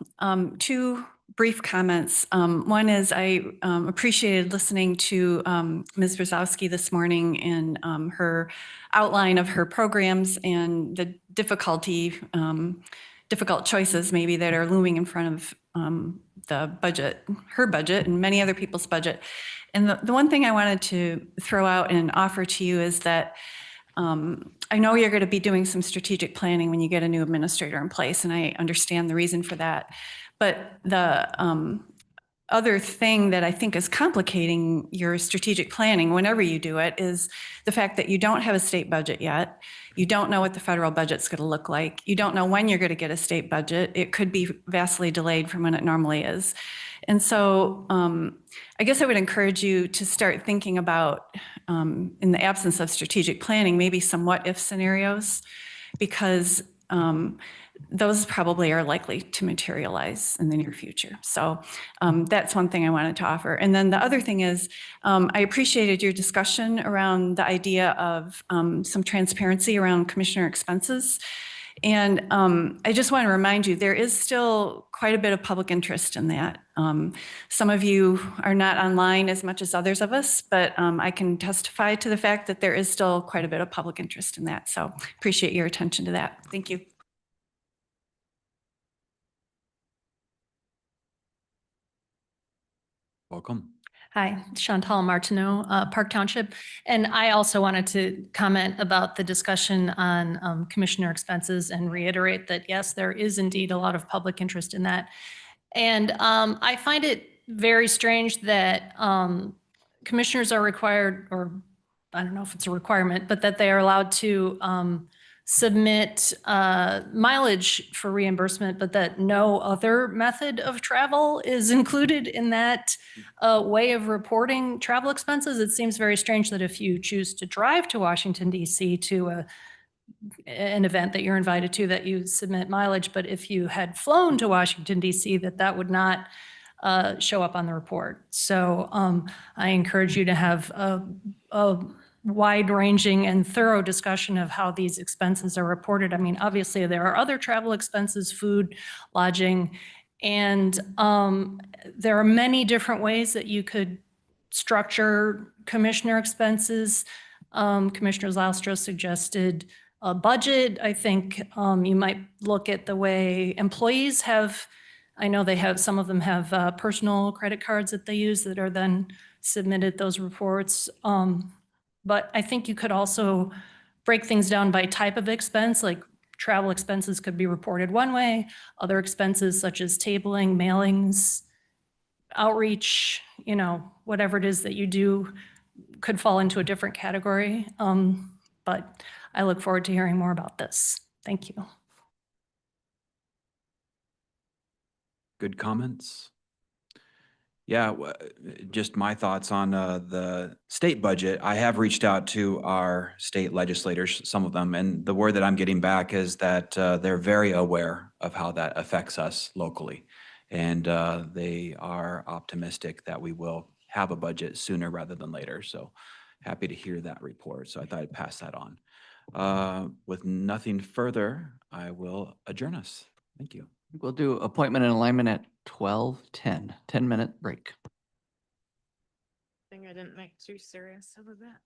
Two brief comments. One is I appreciated listening to Ms. Brzezowski this morning and her outline of her programs and the difficult choices maybe that are looming in front of the budget, her budget and many other people's budget. And the one thing I wanted to throw out and offer to you is that I know you're going to be doing some strategic planning when you get a new administrator in place, and I understand the reason for that. But the other thing that I think is complicating your strategic planning whenever you do it is the fact that you don't have a state budget yet. You don't know what the federal budget's going to look like. You don't know when you're going to get a state budget. It could be vastly delayed from when it normally is. And so I guess I would encourage you to start thinking about, in the absence of strategic planning, maybe some what-if scenarios, because those probably are likely to materialize in the near future. So that's one thing I wanted to offer. And then the other thing is, I appreciated your discussion around the idea of some transparency around commissioner expenses. And I just want to remind you, there is still quite a bit of public interest in that. Some of you are not online as much as others of us, but I can testify to the fact that there is still quite a bit of public interest in that. So appreciate your attention to that. Thank you.
Welcome.
Hi, Chantal Martineau, Park Township. And I also wanted to comment about the discussion on commissioner expenses and reiterate that, yes, there is indeed a lot of public interest in that. And I find it very strange that commissioners are required, or I don't know if it's a requirement, but that they are allowed to submit mileage for reimbursement, but that no other method of travel is included in that way of reporting travel expenses. It seems very strange that if you choose to drive to Washington, D.C. to an event that you're invited to, that you submit mileage, but if you had flown to Washington, D.C., that would not show up on the report. So I encourage you to have a wide-ranging and thorough discussion of how these expenses are reported. I mean, obviously, there are other travel expenses, food, lodging, and there are many different ways that you could structure commissioner expenses. Commissioner Zylstra suggested a budget. I think you might look at the way employees have, I know they have, some of them have personal credit cards that they use that are then submitted those reports. But I think you could also break things down by type of expense, like travel expenses could be reported one way, other expenses such as tabling, mailings, outreach, you know, whatever it is that you do could fall into a different category. But I look forward to hearing more about this. Thank you.
Good comments. Yeah, just my thoughts on the state budget. I have reached out to our state legislators, some of them, and the word that I'm getting back is that they're very aware of how that affects us locally. And they are optimistic that we will have a budget sooner rather than later. So happy to hear that report. So I thought I'd pass that on. With nothing further, I will adjourn us. Thank you.
We'll do appointment and alignment at 12:10, 10-minute break.
Thing I didn't make too serious about that.